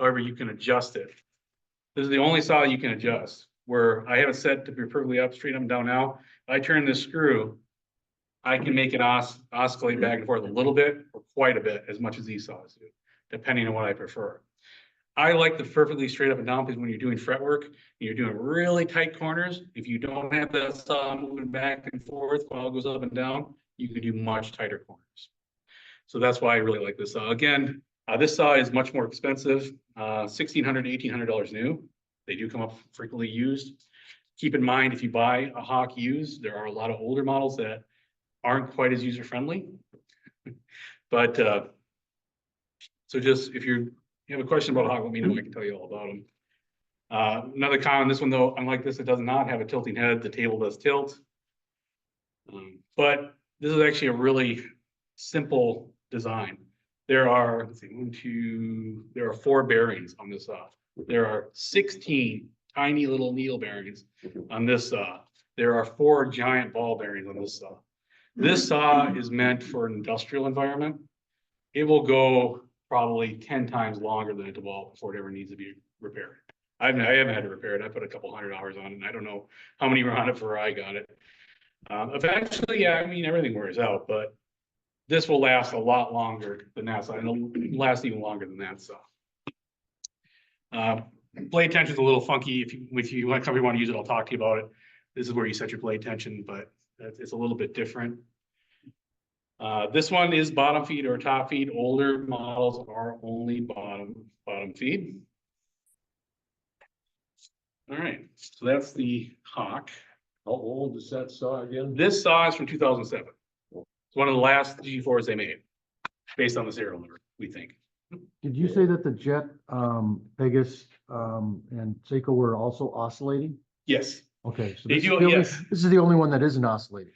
However, you can adjust it. This is the only saw you can adjust, where I have it set to be perfectly up, straight up and down now. If I turn this screw, I can make it oscillate back and forth a little bit or quite a bit, as much as these saws do, depending on what I prefer. I like the perfectly straight up and down, because when you're doing fretwork, and you're doing really tight corners, if you don't have that saw moving back and forth while it goes up and down, you can do much tighter corners. So that's why I really like this saw. Again, this saw is much more expensive, $1,600 to $1,800 new. They do come up frequently used. Keep in mind, if you buy a Hawk used, there are a lot of older models that aren't quite as user-friendly. But so just if you have a question about Hawk, let me know. I can tell you all about them. Another con on this one, though, unlike this, it does not have a tilting head. The table does tilt. But this is actually a really simple design. There are, let's see, there are 4 bearings on this saw. There are 16 tiny little needle bearings on this saw. There are 4 giant ball bearings on this saw. This saw is meant for an industrial environment. It will go probably 10 times longer than a DeWalt before it ever needs to be repaired. I haven't had to repair it. I put a couple $100 on it, and I don't know how many were on it before I got it. Eventually, yeah, I mean, everything wears out, but this will last a lot longer than that saw, and it'll last even longer than that saw. Blade tension is a little funky. If you want to use it, I'll talk to you about it. This is where you set your blade tension, but it's a little bit different. This one is bottom feed or top feed. Older models are only bottom feed. All right, so that's the Hawk. How old is that saw again? This saw is from 2007. It's one of the last G4s they made, based on the serial number, we think. Did you say that the Jet, Pegasus, and Seiko were also oscillating? Yes. Okay, so They this is do, the only, yes. this is the only one that isn't oscillating.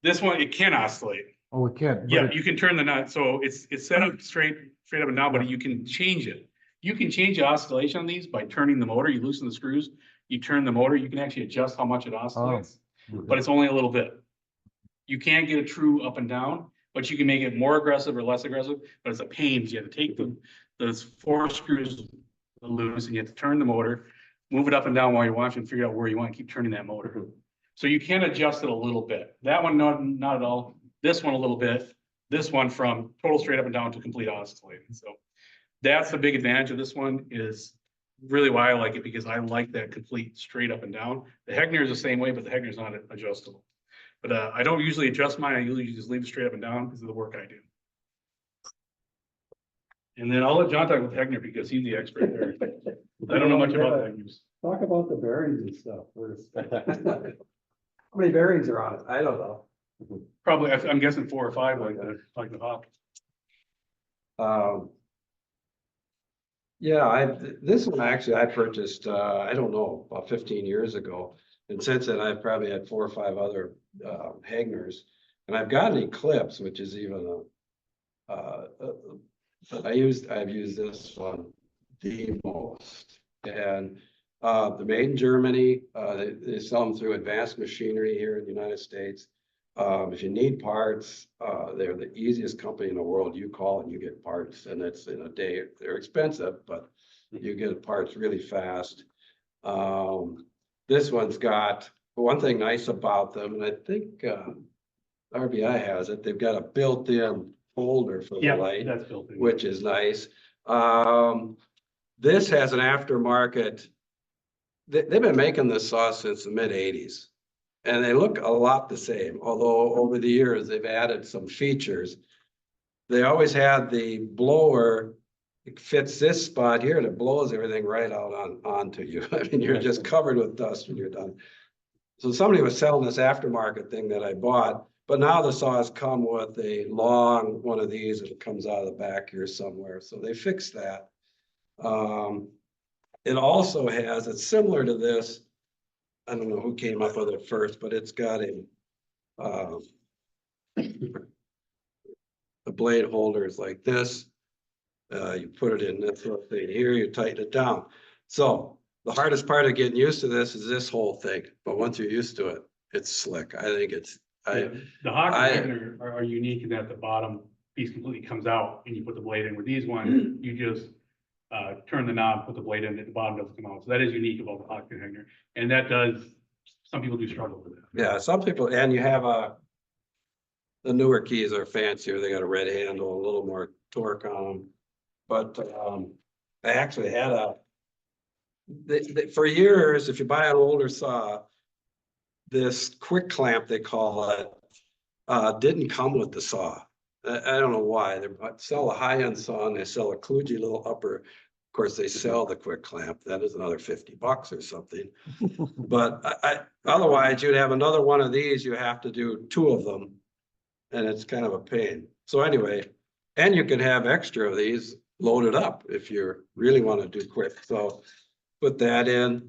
This one, it can oscillate. Oh, it can. Yeah, you can turn the nut, so it's set up straight up and down, but you can change it. You can change the oscillation on these by turning the motor. You loosen the screws, you turn the motor, you can actually adjust how much it oscillates, but it's only a little bit. You can't get a true up and down, but you can make it more aggressive or less aggressive, but it's a pain because you have to take those 4 screws loose, and you have to turn the motor, move it up and down while you're watching, figure out where you want to keep turning that motor. So you can adjust it a little bit. That one, not at all. This one a little bit. This one from total straight up and down to complete oscillating. So that's the big advantage of this one, is really why I like it, because I like that complete straight up and down. The Hegner is the same way, but the Hegner is not adjustable. But I don't usually adjust mine. I usually just leave it straight up and down because of the work I do. And then I'll let John talk with Hegner because he's the expert there. I don't know much about the Hegners. Talk about the bearings and stuff first. How many bearings are on it? I don't know. Probably, I'm guessing 4 or 5 like the Hawk. Yeah, this one actually I purchased, I don't know, about 15 years ago. And since then, I've probably had 4 or 5 other, Hagners. And I've got an Eclipse, which is even but I've used this one the most. And, they're made in Germany. They sell them through Advanced Machinery here in the United States. If you need parts, they're the easiest company in the world. You call and you get parts, and it's in a day. They're expensive, but you get parts really fast. This one's got one thing nice about them, and I think RBI has it. They've got a built-in holder for the light, That's built in. which is nice. This has an aftermarket. They've been making this saw since the mid-80s. And they look a lot the same, although over the years they've added some features. They always had the blower, it fits this spot here and it blows everything right out onto you. I mean, you're just covered with dust when you're done. So somebody was selling this aftermarket thing that I bought, but now the saws come with a long one of these and it comes out of the back here somewhere. So they fixed that. It also has, it's similar to this. I don't know who came up with it first, but it's got a blade holder is like this. You put it in this little thing here, you tighten it down. So the hardest part of getting used to this is this whole thing, but once you're used to it, it's slick. I think it's, The Hawk and Hagner are unique in that the bottom piece completely comes out and you put the blade in. With these ones, you just turn the knob, put the blade in, and the bottom doesn't come out. So that is unique about the Hawk and Hagner. And that does, some people do struggle with that. yeah, some people, and you have the newer keys are fancier. They got a red handle, a little more torque on them. But I actually had for years, if you buy an older saw, this quick clamp, they call it, didn't come with the saw. I don't know why. They sell a high-end saw and they sell a kludgy little upper. Of course, they sell the quick clamp. That is another $50 or something. But otherwise, you'd have another one of these. You have to do 2 of them. And it's kind of a pain. So anyway, and you can have extra of these loaded up if you really want to do quick. So put that in.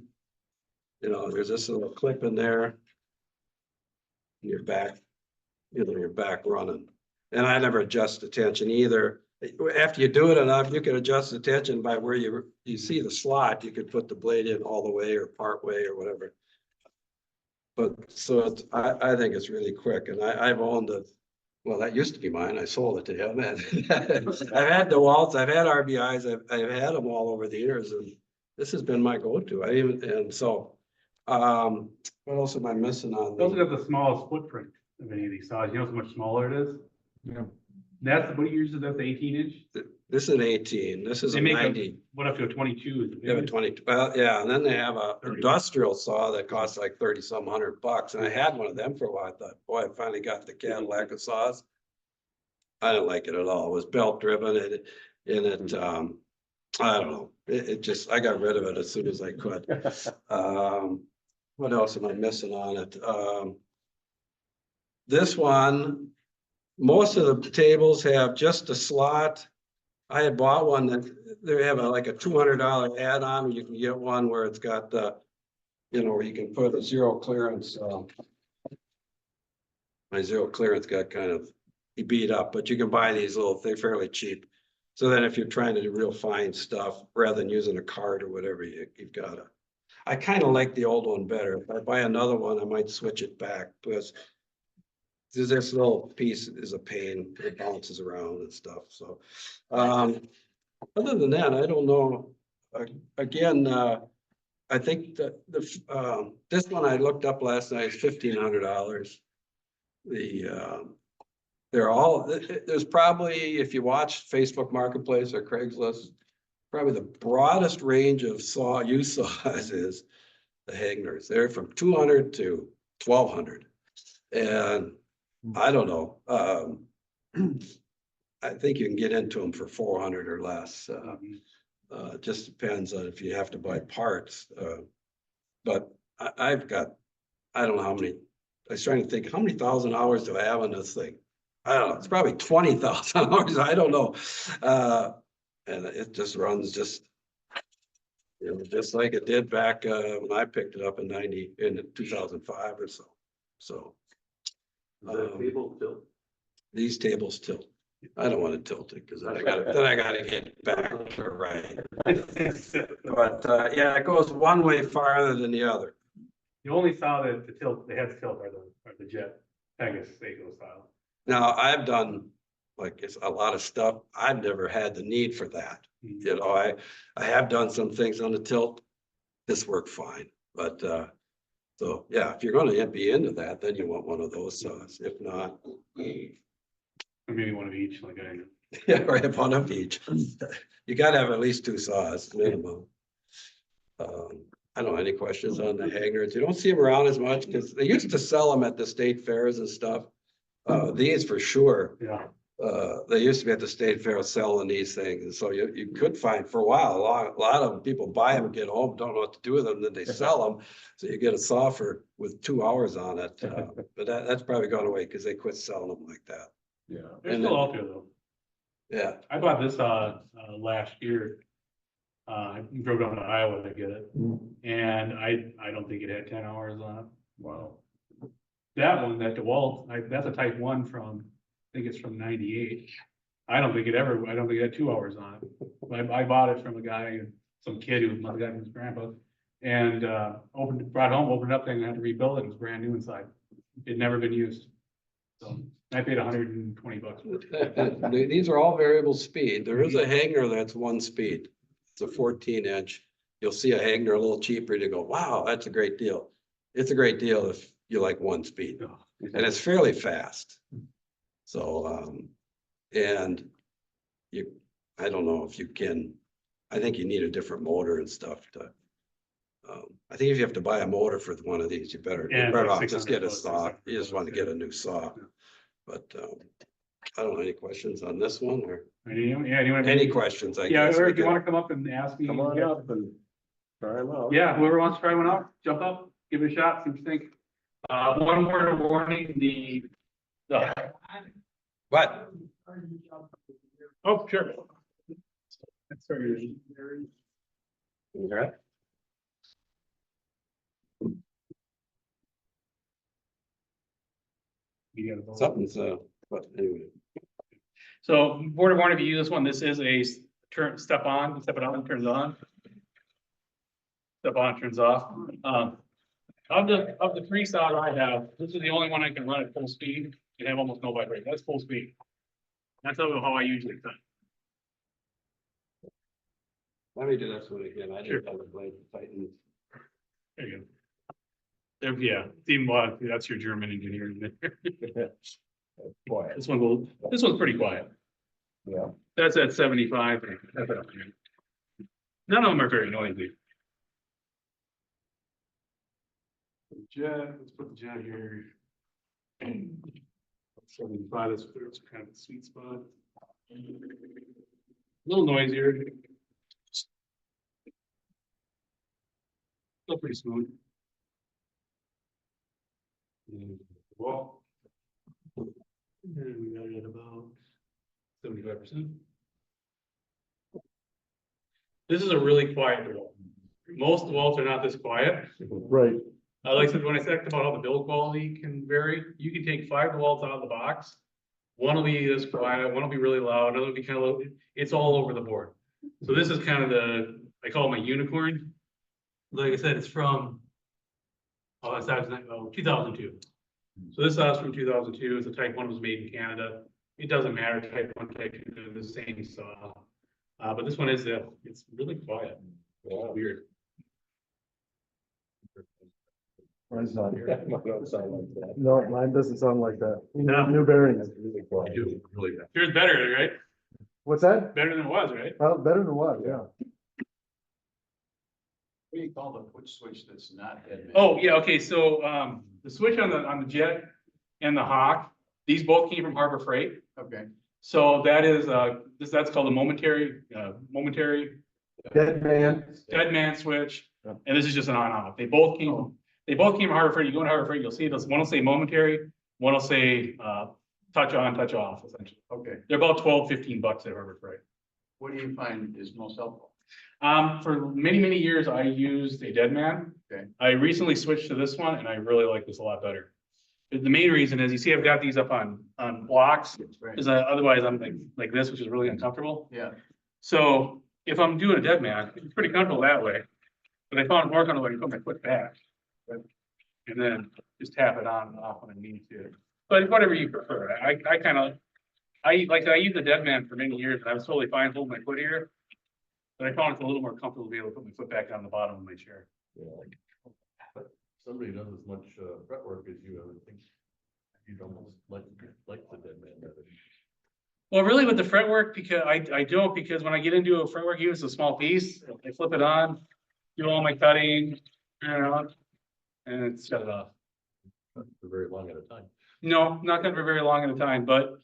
You know, there's this little clip in there. And you're back, you're back running. And I never adjust the tension either. After you do it enough, you can adjust the tension by where you see the slot. You could put the blade in all the way or part way or whatever. But so I think it's really quick. And I've owned it. Well, that used to be mine. I sold it to him. And I've had DeWalt's, I've had RBIs, I've had them all over the years, and this has been my go-to. What else am I missing on? Those have the smallest footprint of any of these saws. You know how much smaller it is? Yeah. That's what yours is, at the 18-inch? This is an 18. This is They a make 90. What up to a 22? They have a 20. Well, yeah, and then they have a industrial saw that costs like 30-some $100. And I had one of them for a while. I thought, boy, I finally got the Cadillac of saws. I didn't like it at all. It was belt driven and I don't know. It just, I got rid of it as soon as I could. What else am I missing on it? This one, most of the tables have just a slot. I had bought one that they have like a $200 add-on. You can get one where it's got the, where you can put a zero clearance. My zero clearance got kind of beat up, but you can buy these little, they're fairly cheap. So then if you're trying to do real fine stuff, rather than using a card or whatever, you've got to. I kind of like the old one better. If I buy another one, I might switch it back because this little piece is a pain. It bounces around and stuff. So, other than that, I don't know. Again, I think that this one I looked up last night is $1,500. They're all, there's probably, if you watch Facebook Marketplace or Craigslist, probably the broadest range of used saws is the Hagners. They're from 200 to 1,200. And I don't know. I think you can get into them for 400 or less. It just depends on if you have to buy parts. But I've got, I don't know how many, I was trying to think, how many thousand hours do I have on this thing? I don't know. It's probably 20,000 hours. I don't know. And it just runs just You know, just like it did back, when I picked it up in 2005 or so, so. These tables tilt. I don't want to tilt it, because then I gotta get back to right. But, yeah, it goes one way farther than the other. The only style that the tilt, the heads tilt are the jet Pegasus Seiko style. Now, I've done, like, it's a lot of stuff. I've never had the need for that. You know, I have done some things on the tilt. This worked fine, but, so, yeah, if you're gonna be into that, then you want one of those saws. If not, Or maybe one of each, like I. yeah, right, one of each. You gotta have at least 2 saws minimum. I don't know, any questions on the hangers? You don't see them around as much, because they used to sell them at the state fairs and stuff. These for sure. Yeah. They used to be at the state fair selling these things, and so you could find for a while, a lot of them, people buy them, get home, don't know what to do with them, then they sell them. So you get a saw with 2 hours on it, but that's probably gone away, because they quit selling them like that. Yeah. They're still out there though. Yeah, I bought this, last year. I drove down to Iowa to get it, and I don't think it had 10 hours on it. Wow. That one, that DeWalt, that's a type 1 from, I think it's from 98. I don't think it had 2 hours on it. I bought it from a guy, some kid who must have gotten his grandpa, and, brought it home, opened it up, and had to rebuild it. It was brand new inside. It'd never been used. So I paid $120 for it. these are all variable speed. There is a hanger that's 1 speed. It's a 14-inch. You'll see a hanger a little cheaper, and you go, wow, that's a great deal. It's a great deal if you like 1 speed, and it's fairly fast. So, and I don't know if you can, I think you need a different motor and stuff to, I think if you have to buy a motor for one of these, you're better off just get a saw. You just want to get a new saw. But, I don't know, any questions on this one, or any questions, I Yeah, guess? or if you want to come up and ask me. Come on up and try them out. Yeah, whoever wants to try one out, jump up, give it a shot, see what you think. One word of warning, the. What? Oh, sure. Sorry. Something's, but anyway. So word of warning, if you use this one, this is a step it on, turns on. Step on, turns off. Of the 3 saws I have, this is the only one I can run at full speed and have almost no vibrate. That's full speed. That's how I usually cut. Let me do this one again. I didn't have the blade tightened. There you go. There, yeah, Steve, that's your German engineer. Quiet. This one's pretty quiet. Yeah. That's at 75. None of them are very noisy. Jet, let's put the jet here. 75 is kind of a sweet spot. A little noisier. Still pretty smooth. Well, and we got it at about 75%. This is a really quiet wall. Most walls are not this quiet. Right. Like I said, when I said about how the build quality can vary, you can take 5 DeWalts out of the box. One will be this quiet, one will be really loud, another will be kind of low. It's all over the board. So this is kind of I call it my unicorn. Like I said, it's from, that's 2002. So this saw is from 2002. It's a type 1, was made in Canada. It doesn't matter, type 1, type 2, they're the same saw. But this one is, it's really quiet. It's weird. Mine's not. Don't sound like that. No, mine doesn't sound like that. No. New bearings. Really quiet. Really bad. Yours better, right? What's that? Better than it was, right? Well, better than what, yeah. What do you call the push switch that's not dead? Oh, yeah, okay, so, the switch on the Jet and the Hawk, these both came from Harbor Freight. Okay. So that is, that's called a momentary Dead man. switch, and this is just an on-off. They both came from Harbor Freight. You go in Harbor Freight, you'll see this, one will say momentary, one will say, touch on, touch off, essentially. Okay. They're about $12-15 at Harbor Freight. What do you find is most helpful? For many, many years, I used a Deadman. Okay. I recently switched to this one and I really like this a lot better. The main reason is, you see, I've got these up on blocks, Right. because otherwise I'm like this, which is really uncomfortable. Yeah. So if I'm doing a Deadman, it's pretty comfortable that way. But I found it more comfortable when you put my foot back. And then just tap it on and off when I need to. But whatever you prefer, I kind of, I used the Deadman for many years and I was totally fine holding my foot here. But I found it's a little more comfortable to be able to put my foot back on the bottom of my chair. But somebody does as much fretwork as you, I would think you'd almost like the dead man better. Well, really with the fretwork, because I don't, because when I get into a fretwork, use a small piece, I flip it on, do all my cutting, and it's shut it off. Not for very long at a time. No, not gonna for very long at a time, but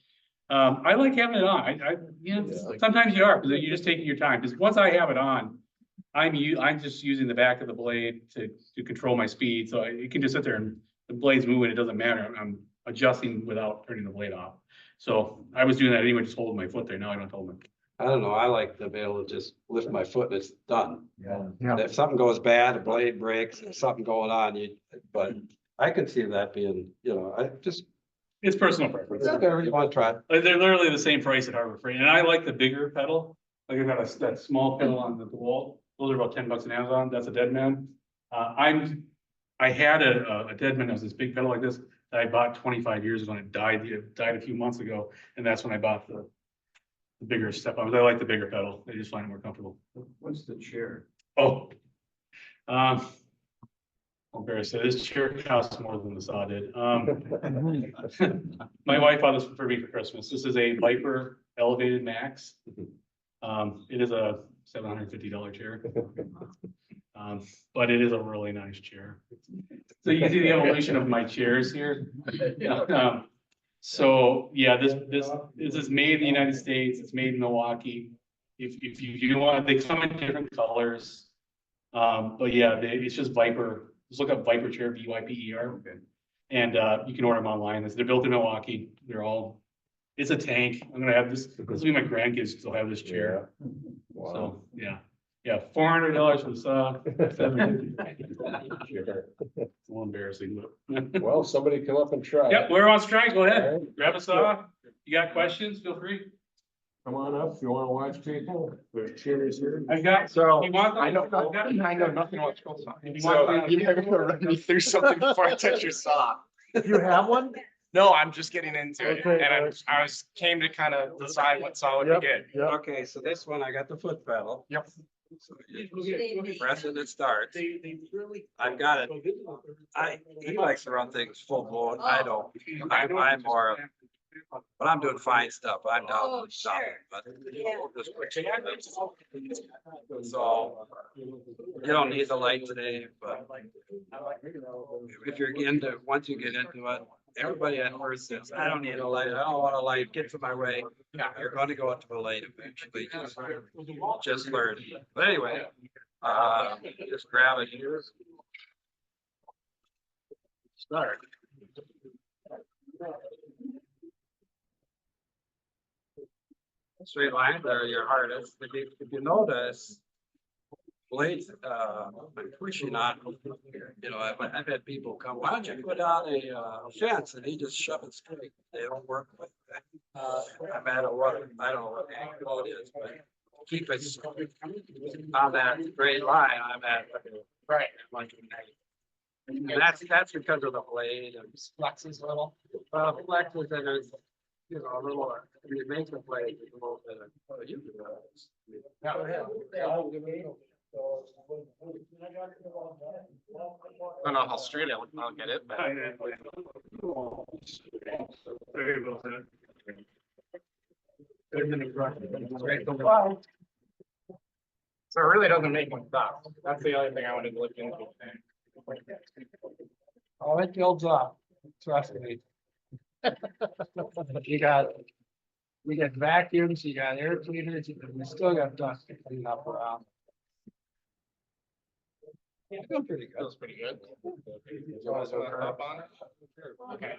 I like having it on. Yeah. Sometimes you are, because you're just taking your time, because once I have it on, I'm just using the back of the blade to control my speed, so it can just sit there and the blade's moving, it doesn't matter, I'm adjusting without turning the blade off. So I was doing that anyway, just holding my foot there, now I don't hold my. I don't know, I like to be able to just lift my foot and it's done. Yeah. And if something goes bad, a blade breaks, there's something going on, but I can see that being, I just, It's personal preference. whatever you want to try. Like, they're literally the same price at Harbor Freight, and I like the bigger pedal. Like I got that small pedal on the wall. Those are about $10 on Amazon. That's a Deadman. I had a Deadman that was this big pedal like this that I bought 25 years ago, and it died a few months ago, and that's when I bought the bigger step on. I like the bigger pedal. I just find it more comfortable. What's the chair? Oh. I'm embarrassed to say this chair costs more than the saw did. My wife bought this for me for Christmas. This is a Viper Elevated Max. It is a $750 chair. But it is a really nice chair. So you can see the evolution of my chairs here. So yeah, this is made in the United States. It's made in Milwaukee. If you want, they come in different colors. But yeah, it's just Viper. Just look up Viper chair, VYPER. Okay. And you can order them online. They're built in Milwaukee. It's a tank. I'm gonna have this will be my grandkids still have this chair. Wow. So yeah, $400 for the saw. $750. It's a little embarrassing, but. Well, somebody come up and try. Yep, whoever wants to try, go All ahead. right. Grab a saw. You got questions? Feel free. Come on up if you wanna watch people. There's chairs here. I got. So, You want them? I know nothing about scroll saw. So you have to run me through something before I touch your saw. You have one? No, I'm just getting into it, Okay, and I came to kind of decide what saw would be good. Yep. Okay, so this one, I got the foot pedal. Yep. So you press it, it starts. I've got it. He likes to run things full blown. I don't. I'm more, but I'm doing fine stuff. I'm down with stuff. But just quick. So you don't need the light today, but if you're once you get into it, everybody at first says, I don't need a light. I don't want a light. Get to my way. You're going to go into the light eventually. Just learn. But anyway, just grab it here. Start. Straight lines are your hardest. If you notice, blades, I'm pushing on, I've had people come, why don't you put on a fence, and he just shove it straight. They don't work like that. No matter what, I don't know what the angle it is, but keep it on that straight line, I'm at. Right. And that's because of the blade and flexes a little. Flexes and there's, a little, you make the blade a little bit of, you can I don't know how straight I'll get it, but. So it really doesn't make one stop. That's the other thing I wanted to look into. Oh, it builds up, trust me. You got vacuums, you got air cleaners, we still got dust to clean up around. Yeah, feels pretty good. Feels pretty good. You want to up on it? Okay.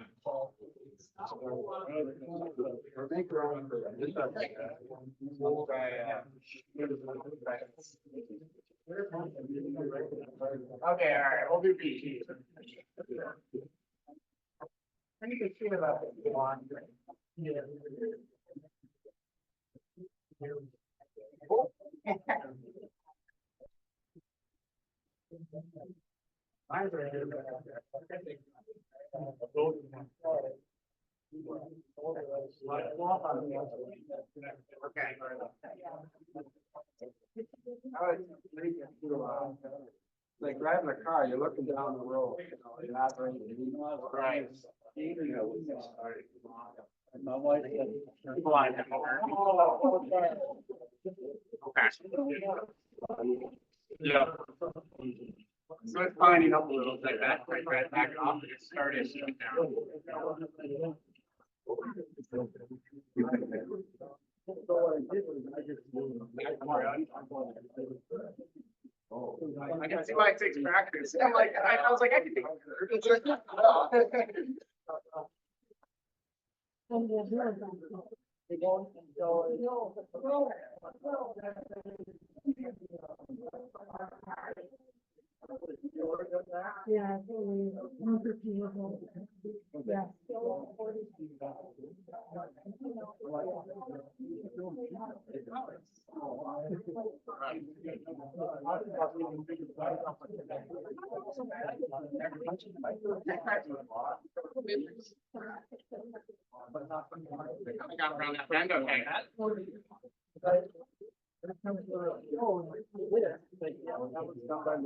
Okay, all right, we'll do B. I need to feel about it. Like driving a car, you're looking down the road, you know, you're not ready to leave. Right. My wife. Yeah. So it's finding up a little bit, back off, and it started shutting down. I can see why it takes practice. I'm like, I was like, I can do it. Yeah. Yeah. I got around that bend, okay. What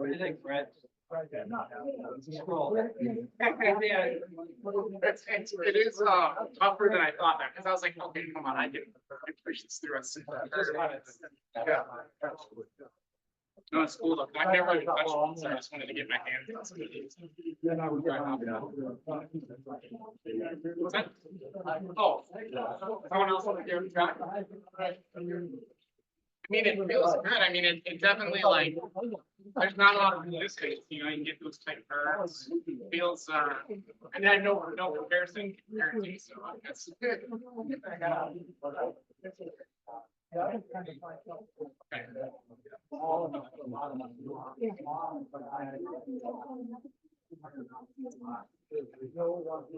do you think, Fred? It is tougher than I thought that, because I was like, okay, come on, I can push this through. Yeah. No, it's cool. Look, I've never touched one, so I just wanted to get my hands on some of these. What's that? Oh, someone else want to give it a try? I mean, it feels good. I mean, it definitely like, there's not a lot of resistance, you know, you get those tight curves. Feels, and I have no comparison compared to, so that's good.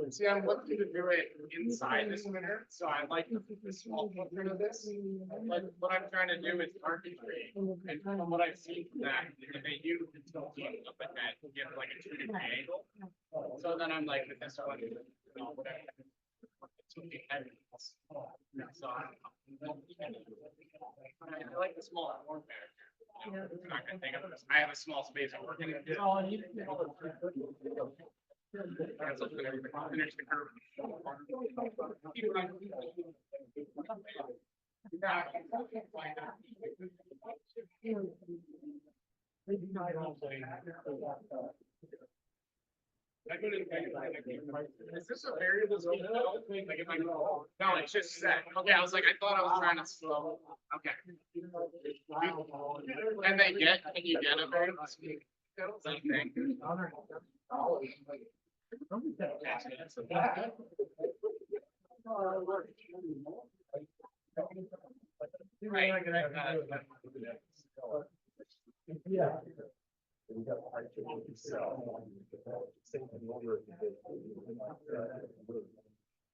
See, I'm looking to do it inside this winter, so I like the small footprint of this. But what I'm trying to do is arbitrary, and from what I've seen from that, if they use the tilting up at that, you get like a 2-degree angle. So then I'm like, with this one, you know, whatever. So I like the small form factor. I'm not gonna think of this. I have a small space I'm working in. Finish the curve. Is this a variable? Like if I go, no, it's just set. Okay, I was like, I thought I was trying to slow. Okay. And can you get a variable speed? Same thing. Yeah.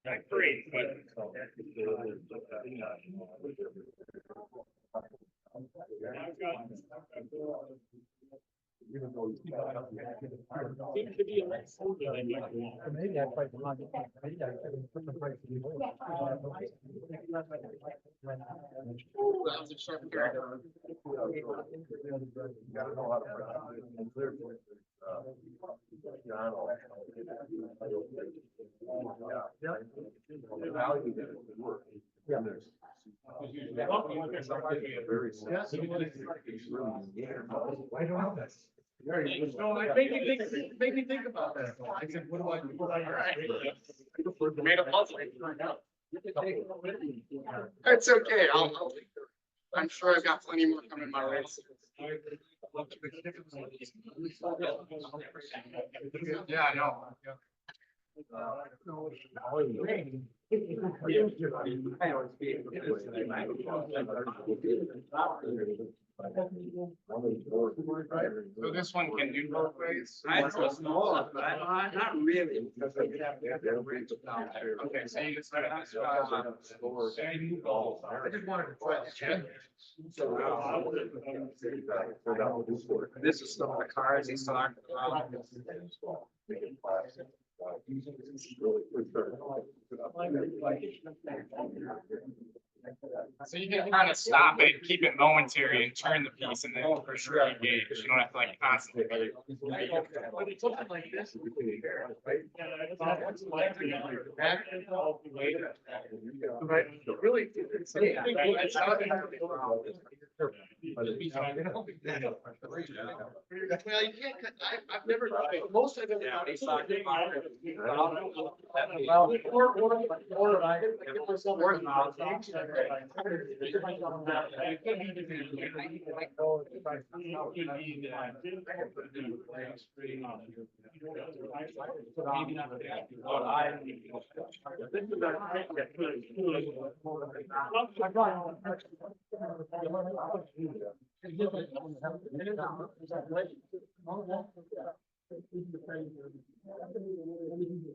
Not great, but. Maybe I quite want to. Maybe I could put the price. That was a sharp turn. I don't know this. So I make me think about that. I said, what do I do? All right. Made a puzzle. It's okay. I'm sure I've got plenty more coming my way. Yeah, I know. So this one can do both ways? I trust more, but not really. Okay, so you can start. I just wanted to try to check. This is some of the cars he's talking about. So you can kind of stop it, keep it momentary and turn the piece and then for sure engage. You don't have to like constantly. Something like this. Really. Well, you can't, I've never, most of them.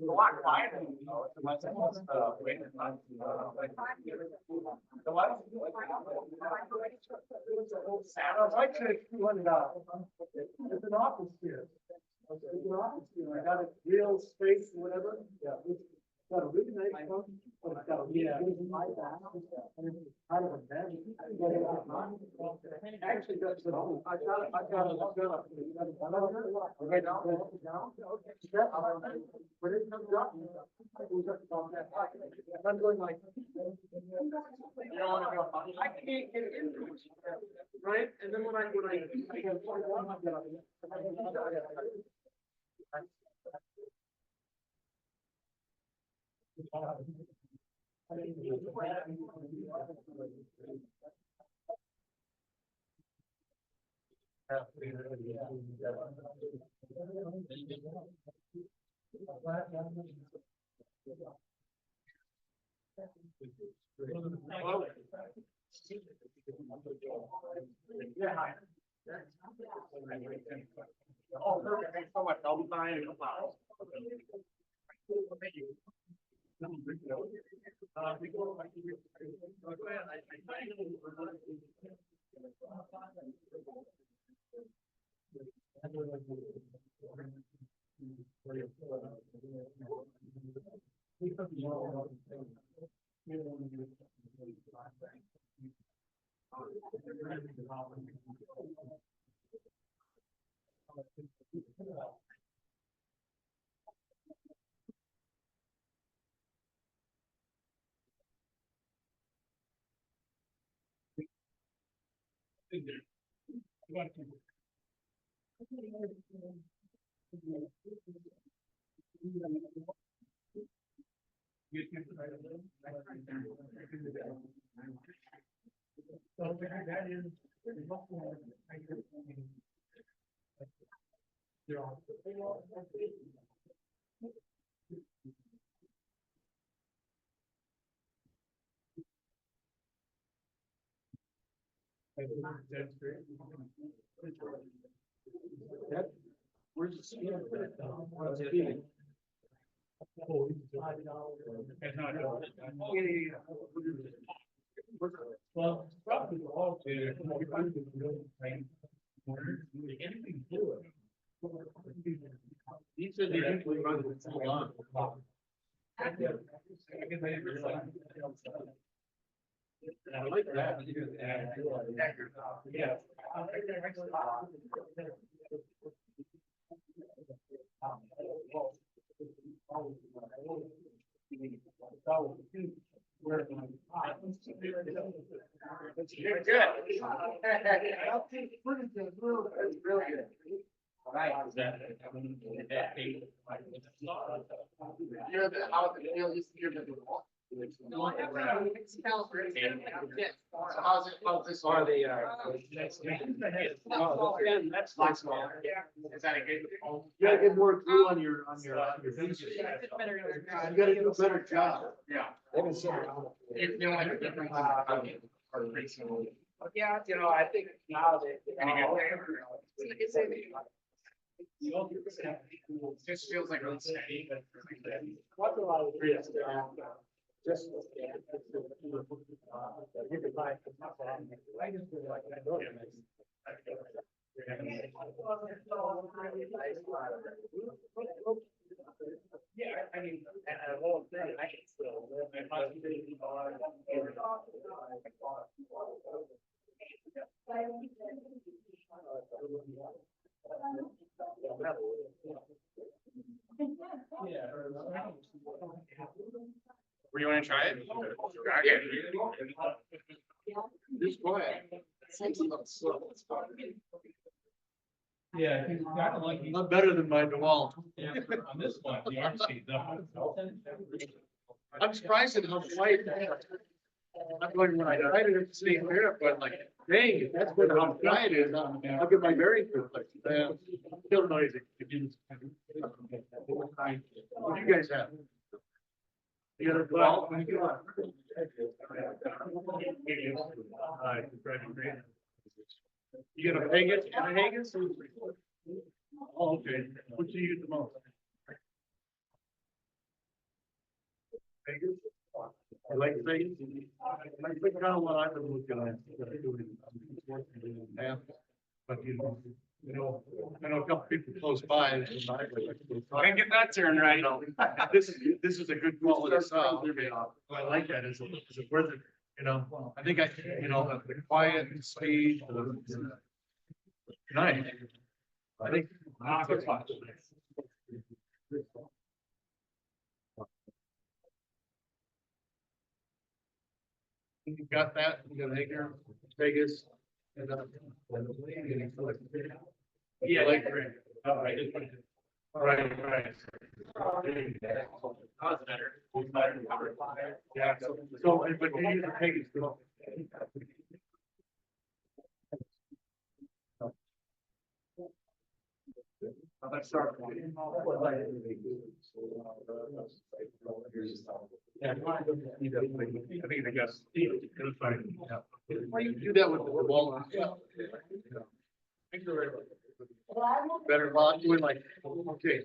A lot quieter. It's an office here. It's an office here. I got a real space or whatever. Yeah. It's got a really nice one, but it's got a really good high back. And it's kind of a bed. Actually, that's what I've got okay, down. But it comes up. I'm going like. You don't want to go. I can't get into it. Right? And then when I Oh, perfect. Thanks so much. I'll be buying a couple hours. Thank you. Where's the speed? Where's the speed? Oh, yeah. Well, probably all. Anything to it. These are the actually run the salon. I like that. Yeah. You're good. Right. You're the, how the deal used to be. So how's this? Or the, next meeting. That's nice. Is that a good? You gotta get more glue on your fingers. You gotta do a better job. Yeah. They've been sitting around. You know, like the difference. Are pretty similar. Yeah, you know, I think now that. Just feels like really steady. What's a lot of risk? Just. You can buy. I just feel like I don't. Yeah, I mean, and the whole thing, I can still live. Were you wanna try it? Okay. Just go ahead. Yeah, he's kind of like. Not better than my DeWalt. Yeah, on this one, the RC, I'm surprised at how quiet. I'm going, when I tried it at the state fair, but like, dang, if that's what how quiet it is, I'll get my bearings perfect. Still noisy. What do you guys have? You got a DeWalt? You got a Haggis and a Haggis? Oh, okay. What do you use the most? Vegas? I like Vegas. I think kind of what I've been looking at. But you know, I know a couple people close by. I can get that turned right. This is a good quality sound. I like that. Is it worth it? You know, I think you know, the quiet and speed. Nice. I think. You got that? You got Hager, Vegas. And, yeah, like, all right. Right. That's better. Yeah, so, but you use the Vegas. Let's start. Yeah, I think they got. Why you do that with the wall? Better not doing like, okay.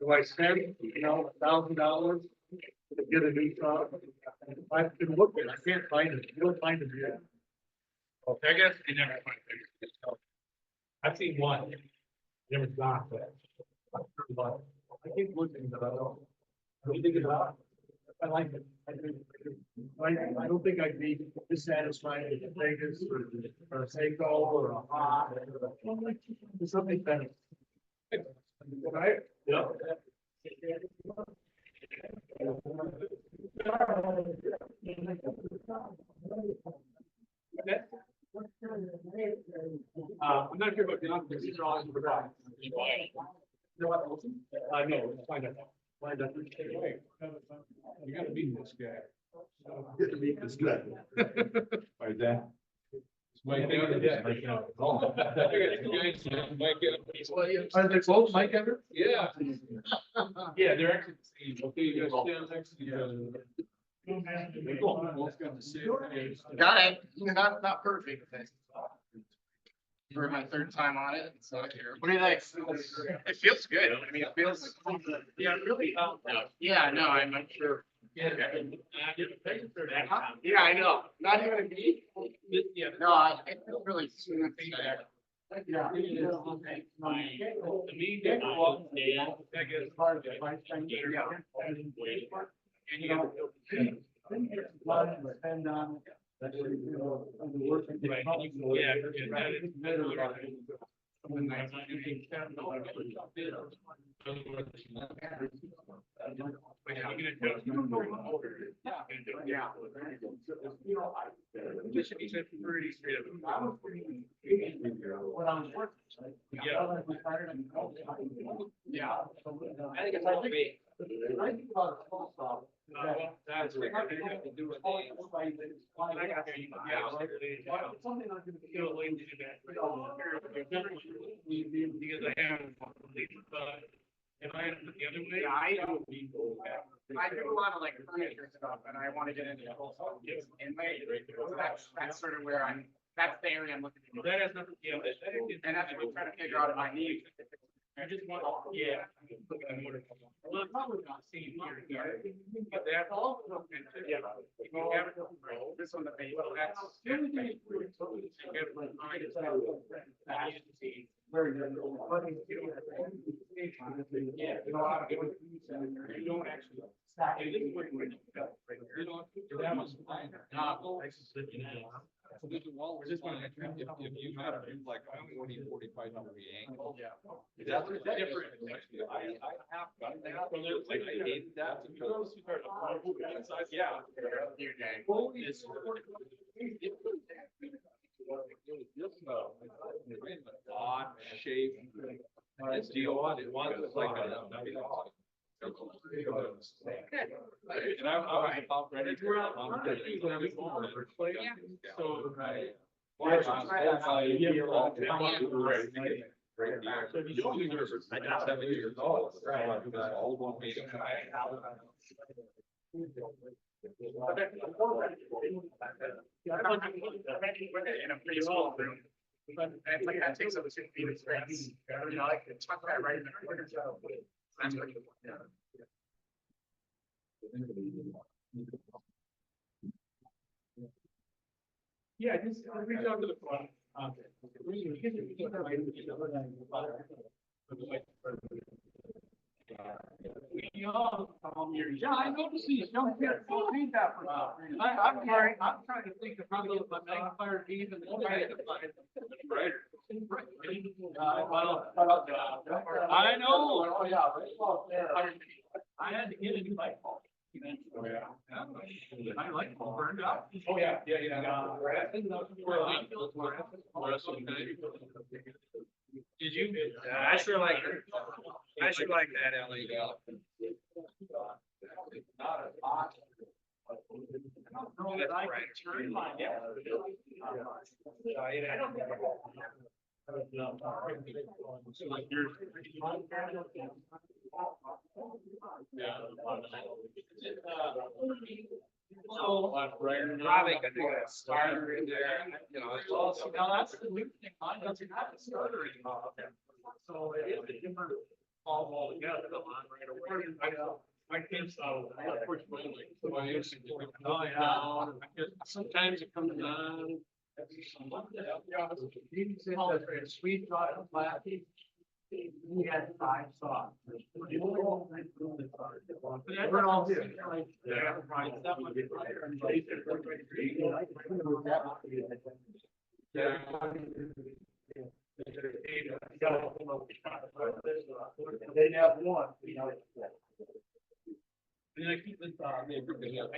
Do I spend, you know, $1,000 to get a new truck? I've been looking, I can't find it, you don't find it yet. I guess you never find it. I've seen one. Never got that. I keep looking, but I don't. I don't think about it. I like it. I don't think I'd be dissatisfied with a Vegas or a Seiko or a Hot. There's something better. Right? Yeah. I'm not sure about the numbers. These are all in the back. You know what? I know, let's find out. Find out. You gotta meet this guy. Get to meet this guy. Right there. Mike Evans. Are they both Mike Evans? Yeah. Yeah, they're actually the same. Okay, you guys stand next to each other. They both got the same names. Got it. Not perfect. For my third time on it, so what do you think? It feels good. I mean, it feels. Yeah, really. Yeah, no, I'm not sure. Yeah, I know. Not even a beat. No, it feels really smooth. Yeah. When I was working. Yeah. I think it's like me. I think about a small stop. That's what I have to do with the. I got you. Yeah. Something I'm gonna You know, like, because I haven't, if I had it the other way. Yeah, I do a lot of like furniture stuff and I wanna get into the whole stuff. And that's sort of where that's the area I'm looking for. That has nothing, yeah. And that's what I'm trying to figure out if I need. I just want, yeah. Well, I'm probably not seeing here. But that's all. Yeah. If you have it, This one, the base, well, that's. everything. Very good. Yeah, you know, you don't actually. Hey, this is where you know, that was fine. So this is wall, this one, if you had a, like, 45 degree angle. Yeah. That's different. I have got that. Like, I hated that. Yeah. It's. Odd shape. It's deal, it was like a. And I was about ready to. So, right. I got 7 years old. All one meeting. In a pretty small room. But it's like that takes up 2 feet of space. You know, I can tuck that right in the corner. That's what you want. Yeah, just reach out to the front. Yeah, I noticed these young kids don't need that for now. I'm trying to think of how to get my magnifier keys and try to find brighter. I know. Oh, yeah, right off there. I had to get a new light bulb. My light bulb burned out. Oh, yeah, yeah. Did you? I sure like her. I should like that LED. Not as hot. That's right. Yeah. Probably could do a starter in there, you know. Well, see, now that's the new thing, mine doesn't have a starter anymore. So it is a different bulb altogether, the line right away. My kids, unfortunately, so I used to do it down, sometimes it comes on. Sweet chocolate latte. He had 5 sauce. We're all here. They have one. And I keep this, I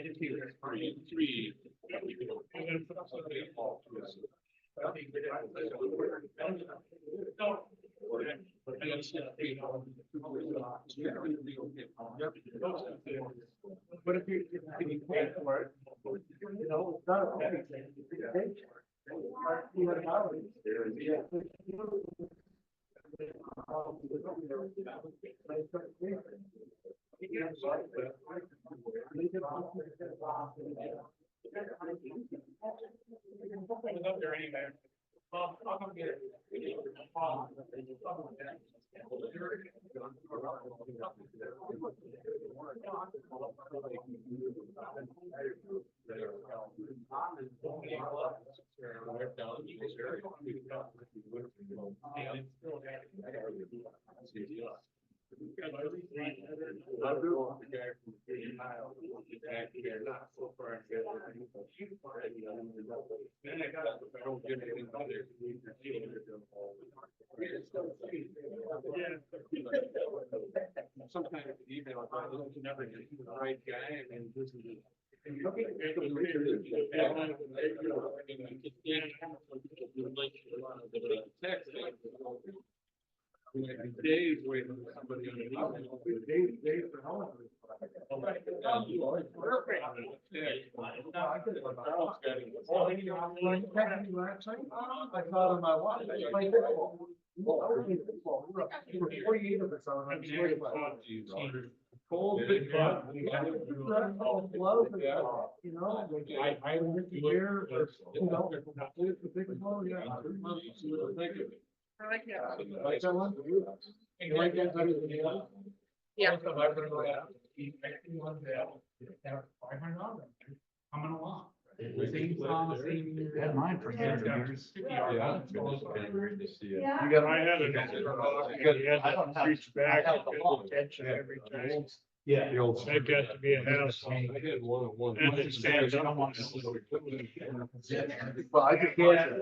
just keep this for 3. I'm gonna put somebody involved to this. But if you pay for it, you know, it's not anything. You pay for Up there anyway. Well, I'll come get it. Sometimes the email, I never get the right guy and this is. Days waiting for somebody on the. Days for how long? I caught on my watch. We were 48 of us on. I'm sorry about it. Cold, big fun. You know, I went to here, you know, it's the biggest one, yeah. Thank you. Like that one? You like that better than the other? Yeah. $500 coming along. Same song, same, had mine for years and years. Yeah. Great to see you. You got, I had to reach back and pay attention every time. Yeah. The old. That got to be a hassle. I had one. And it stands up. Well, I just can't. I got. And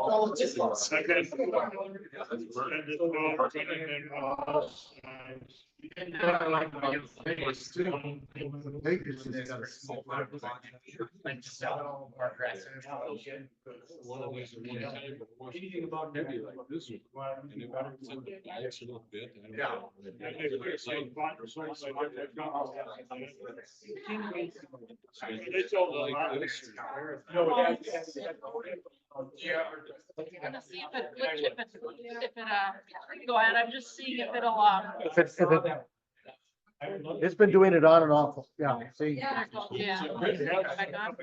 it's all running in all sides. Anything about Debbie like this one. And if I was in the accident bit, I don't know. They told a lot. I'm gonna see if it, go ahead, I'm just seeing if it'll, It's been doing it on and off, yeah, see. there it goes, yeah. Back on.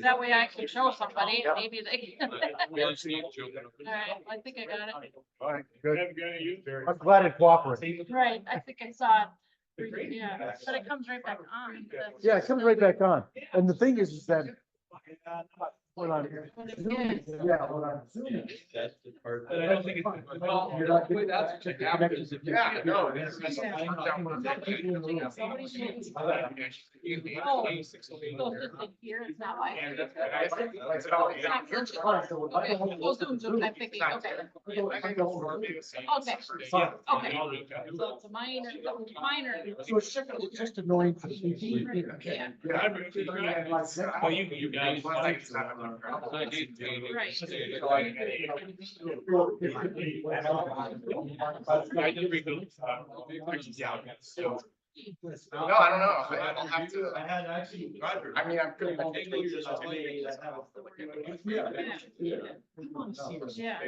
That way I can show somebody, maybe they can. All right, I think I got it. All right, good. Have got you. I'm glad it cooperated. Right, I think I saw it. Yeah, but it comes right back on. That's- Yeah, it comes right back on. And the thing is that when I'm, yeah, when I'm zooming. That's the part. But I don't think it's. Well, You're not getting that's the what happens if you- Yeah, no, it's- it's- Somebody's moving. Oh, so it's just in here, it's not like. We'll zoom, zoom, I'm thinking, okay. Okay. Okay, so it's a minor, So it's just annoying for people. Yeah. Well, you guys. I did read the. No, I don't know. I'll have to. I had actually. I mean, I'm good. Yeah.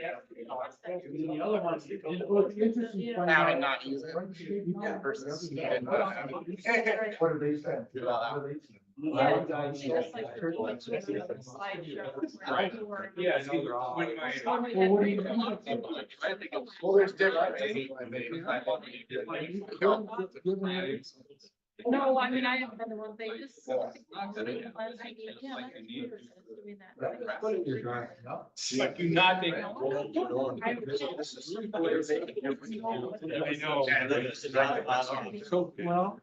The other ones, it's interesting. Having not used it versus. What do they say? Yeah, just like slideshow. Right. Yeah. Well, there's different. No, I mean, I haven't been the one thing, just. Yeah, that's doing that. But do not think. Well.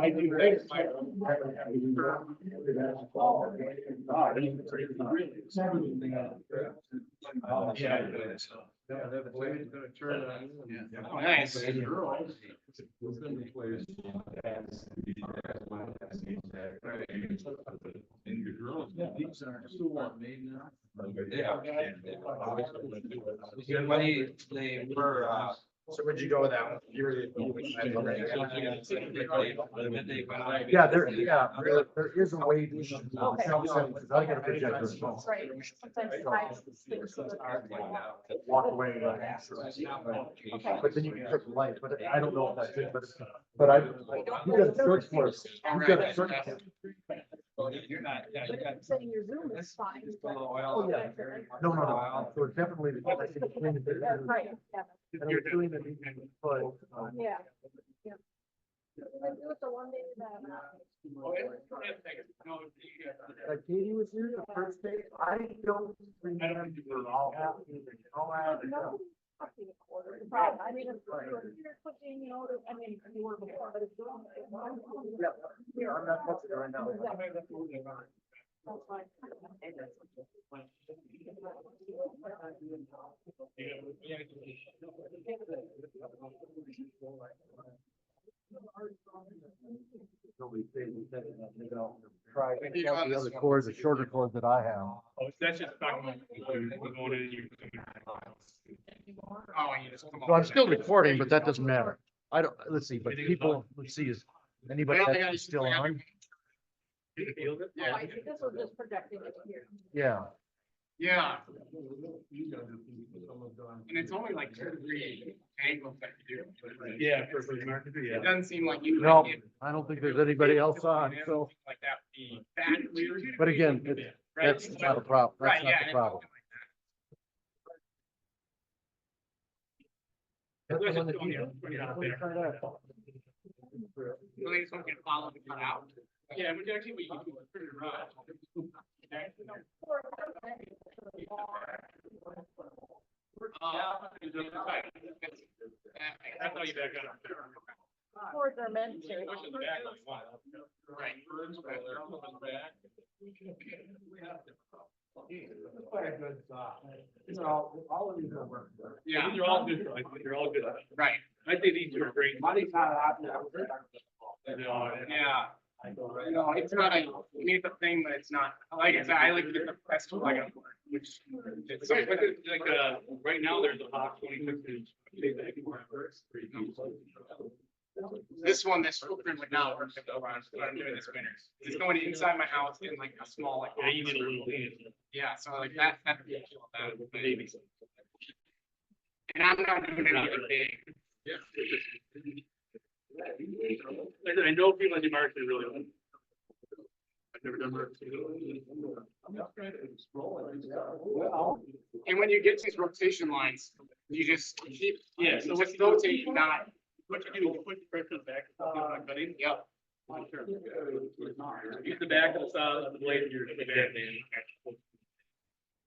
I do think. Yeah, that blade's gonna turn on. Oh, nice. And girls, within the place. And your girls, these are still made now. Yeah. They were, so where'd you go with that one? You were. Yeah, there is a way to. I got a projector. as well. Right. Sometimes Walk away. But then you can trip the light, but I don't know if that's it, but I, you gotta search for it. You gotta search for it. You're not. saying your Zoom is fine. Oh, yeah. No. So it's definitely. I think it's clean. Right, yeah. And I was doing it, but, Yeah. Yeah. I do it the one day that. Katie was here the first day. I don't remember all that. No, the problem, I mean, if you're pushing, you know, I mean, you were before, but it's. Yeah, I'm not touching it right now. Try the other cords, the shorter cords that I have. Oh, that's just talking about going in and you. Oh, and you just come So I'm off. still recording, but that doesn't matter. I don't, let's see, but people, let's see, is anybody that's still on? Yeah. I think this was just projecting it here. Yeah. Yeah. And it's only like 2 or 3 angles that you do. Yeah, for the market, yeah. It doesn't seem like you. No, I don't think there's anybody else on, so, Like that would be that weird. but again, Right? that's not a problem. That's Right, not yeah. the and problem. It's like that. Let's just go here, put it out there. So they just want you to follow the cut out. Yeah, but actually we can do it pretty right. That's how you back up. Cords are meant to. Push it back like one. Right. All of these are work. Yeah. These are all good, they're all good. Right. I think these are great. Money's not happening. Yeah. No, it's not a, you need the thing, but it's not, like I said, I like to get the best like a, which. It's Like, right now, there's a hot 26 inch. This one, this footprint would not work with the what I'm doing this winter. It's going inside my house in like a small like. Yeah, you need a little. Yeah, so like that, baby. And I'm not doing anything big. Yeah. I know people in the market really like. I've never done marketing. And when you get these rotation lines, you just keep, Yeah, so just rotate, not. What you do, you put the pressure back. Cutting. Yep. Use the back of the saw, the blade of your bad man.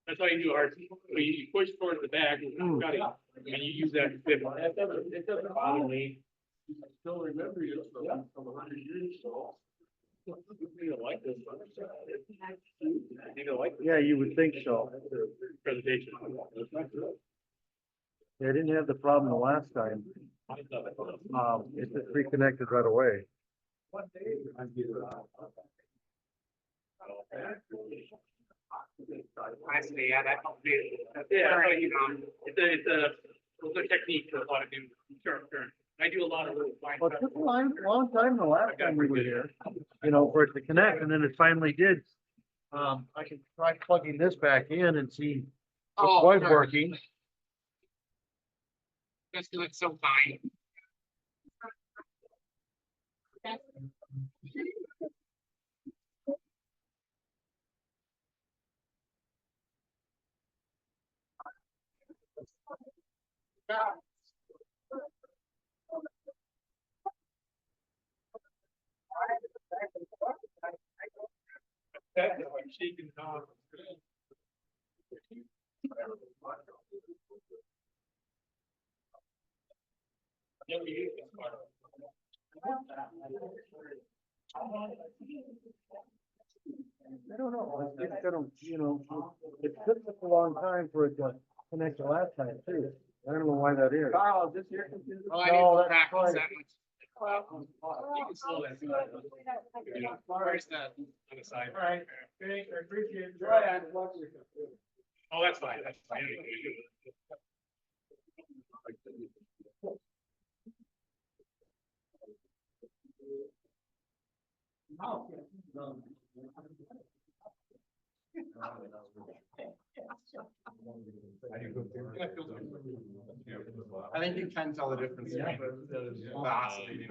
That's how you do hard. You push towards the back, cutting, and you use that. It doesn't bother me. I still remember you from 100 years ago. You don't like this one. You don't like. Yeah, you would think so. Presentation. They didn't have the problem the last time. It just reconnected right away. Honestly, yeah, that helped me. Yeah, it's a technique for a lot of new current. I do a lot of. Well, it took a long time the last time we were here, you know, for it to connect, and then it finally did. I can try plugging this back in and see if it was working. Just do it so fine. Shaking down. Yeah, we use this part. I don't know, it's gonna, you know, it took us a long time for it to connect the last time too. I don't know why that is. Carl, just your computer. Oh, I need No, to that's practice fine. that much. You can slow that. You know, where's that on the side? All right, thank, I appreciate it. Try and watch your computer. Oh, that's fine, that's fine. I think you can tell the difference. Between the oscillating.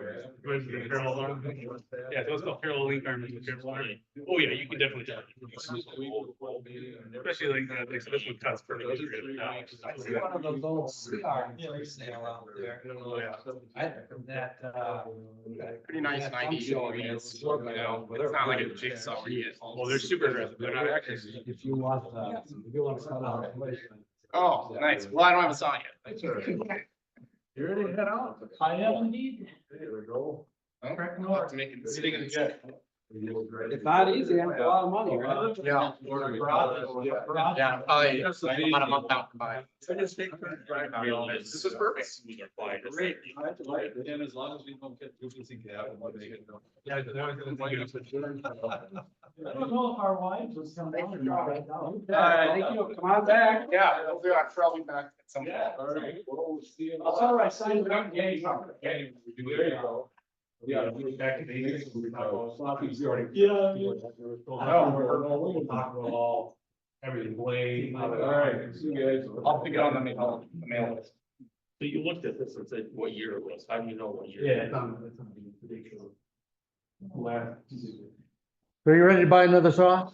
Yeah, those called parallel link arms. Oh, yeah, you can definitely tell. Especially like this one cuts perfectly. I see one of those old cigar for sale out there. Pretty nice 90 units, you know, it's not like a jigsaw where you get. Well, they're super aggressive. They're not actually. If you want, some Oh, nice. Well, I don't have a saw yet. You ready to head out? I am indeed. There we go. I'll have to make it. Sitting in the jet. It's not easy, and it's a lot of money, right? Yeah. Yeah, probably about a month out to buy. This is perfect. Great. And as long as we don't get too busy, Yeah, that was gonna be I don't know if our wives will come down. All right, thank you. Come on back. Yeah, I'll be back at some point. All right, well, we'll see you. That's all right, sign it up. There you go. Yeah, we're back to basics. We talk about sloppy already. Yeah. We'll talk about all, everything, blade. All right, see you guys. I'll pick it on the mail list. So you looked at this and said what year it was. How do you know what year? Yeah, it's on the ridiculous. Last. So you ready to buy another saw?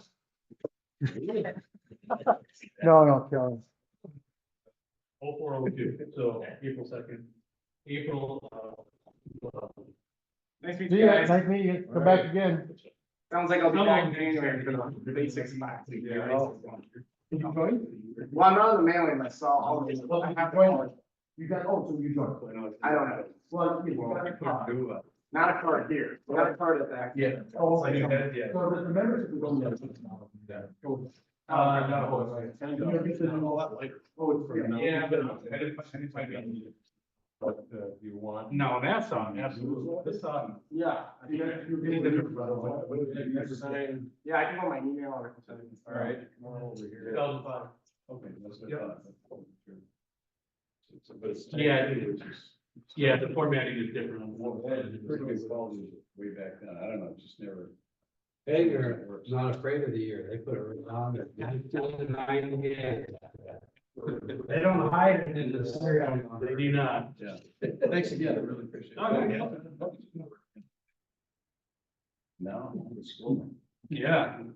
No, Kelly. 0402, so April 2nd, Nice to meet See you ya, guys. nice meeting you. Come back again. Sounds like I'll be back in January for the basics back. Did you join? Well, I'm not on the mailing list, so I'll just, I have to, You got, oh, so you joined. I don't have it. Well, you got a card. Not a card here. I got a card at the. Yeah. Oh, Like you okay. said, yeah. So the membership is only. No. Oh, it's free. Yeah, but I didn't find it. But you want? No, that song, absolutely. This song. Yeah. Yeah, I Yeah, I can put my email on it. All right, come on over here. 2005. Okay, that's what I Yep. thought. But it's- Yeah, yeah, the formatting is different. Well, that is pretty good quality way back then. I don't know, just never. Hey, you're not afraid of the year. They put it on there. 1998. They don't hide it in the serial. They do not. Yeah. Thanks again, I really appreciate it. Oh, yeah. Now, I'm scrolling. Yeah. I'm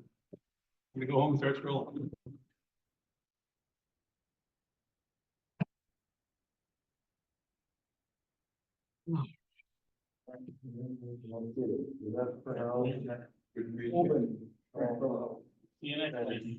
gonna go home and start scrolling. Good reading. See you next week.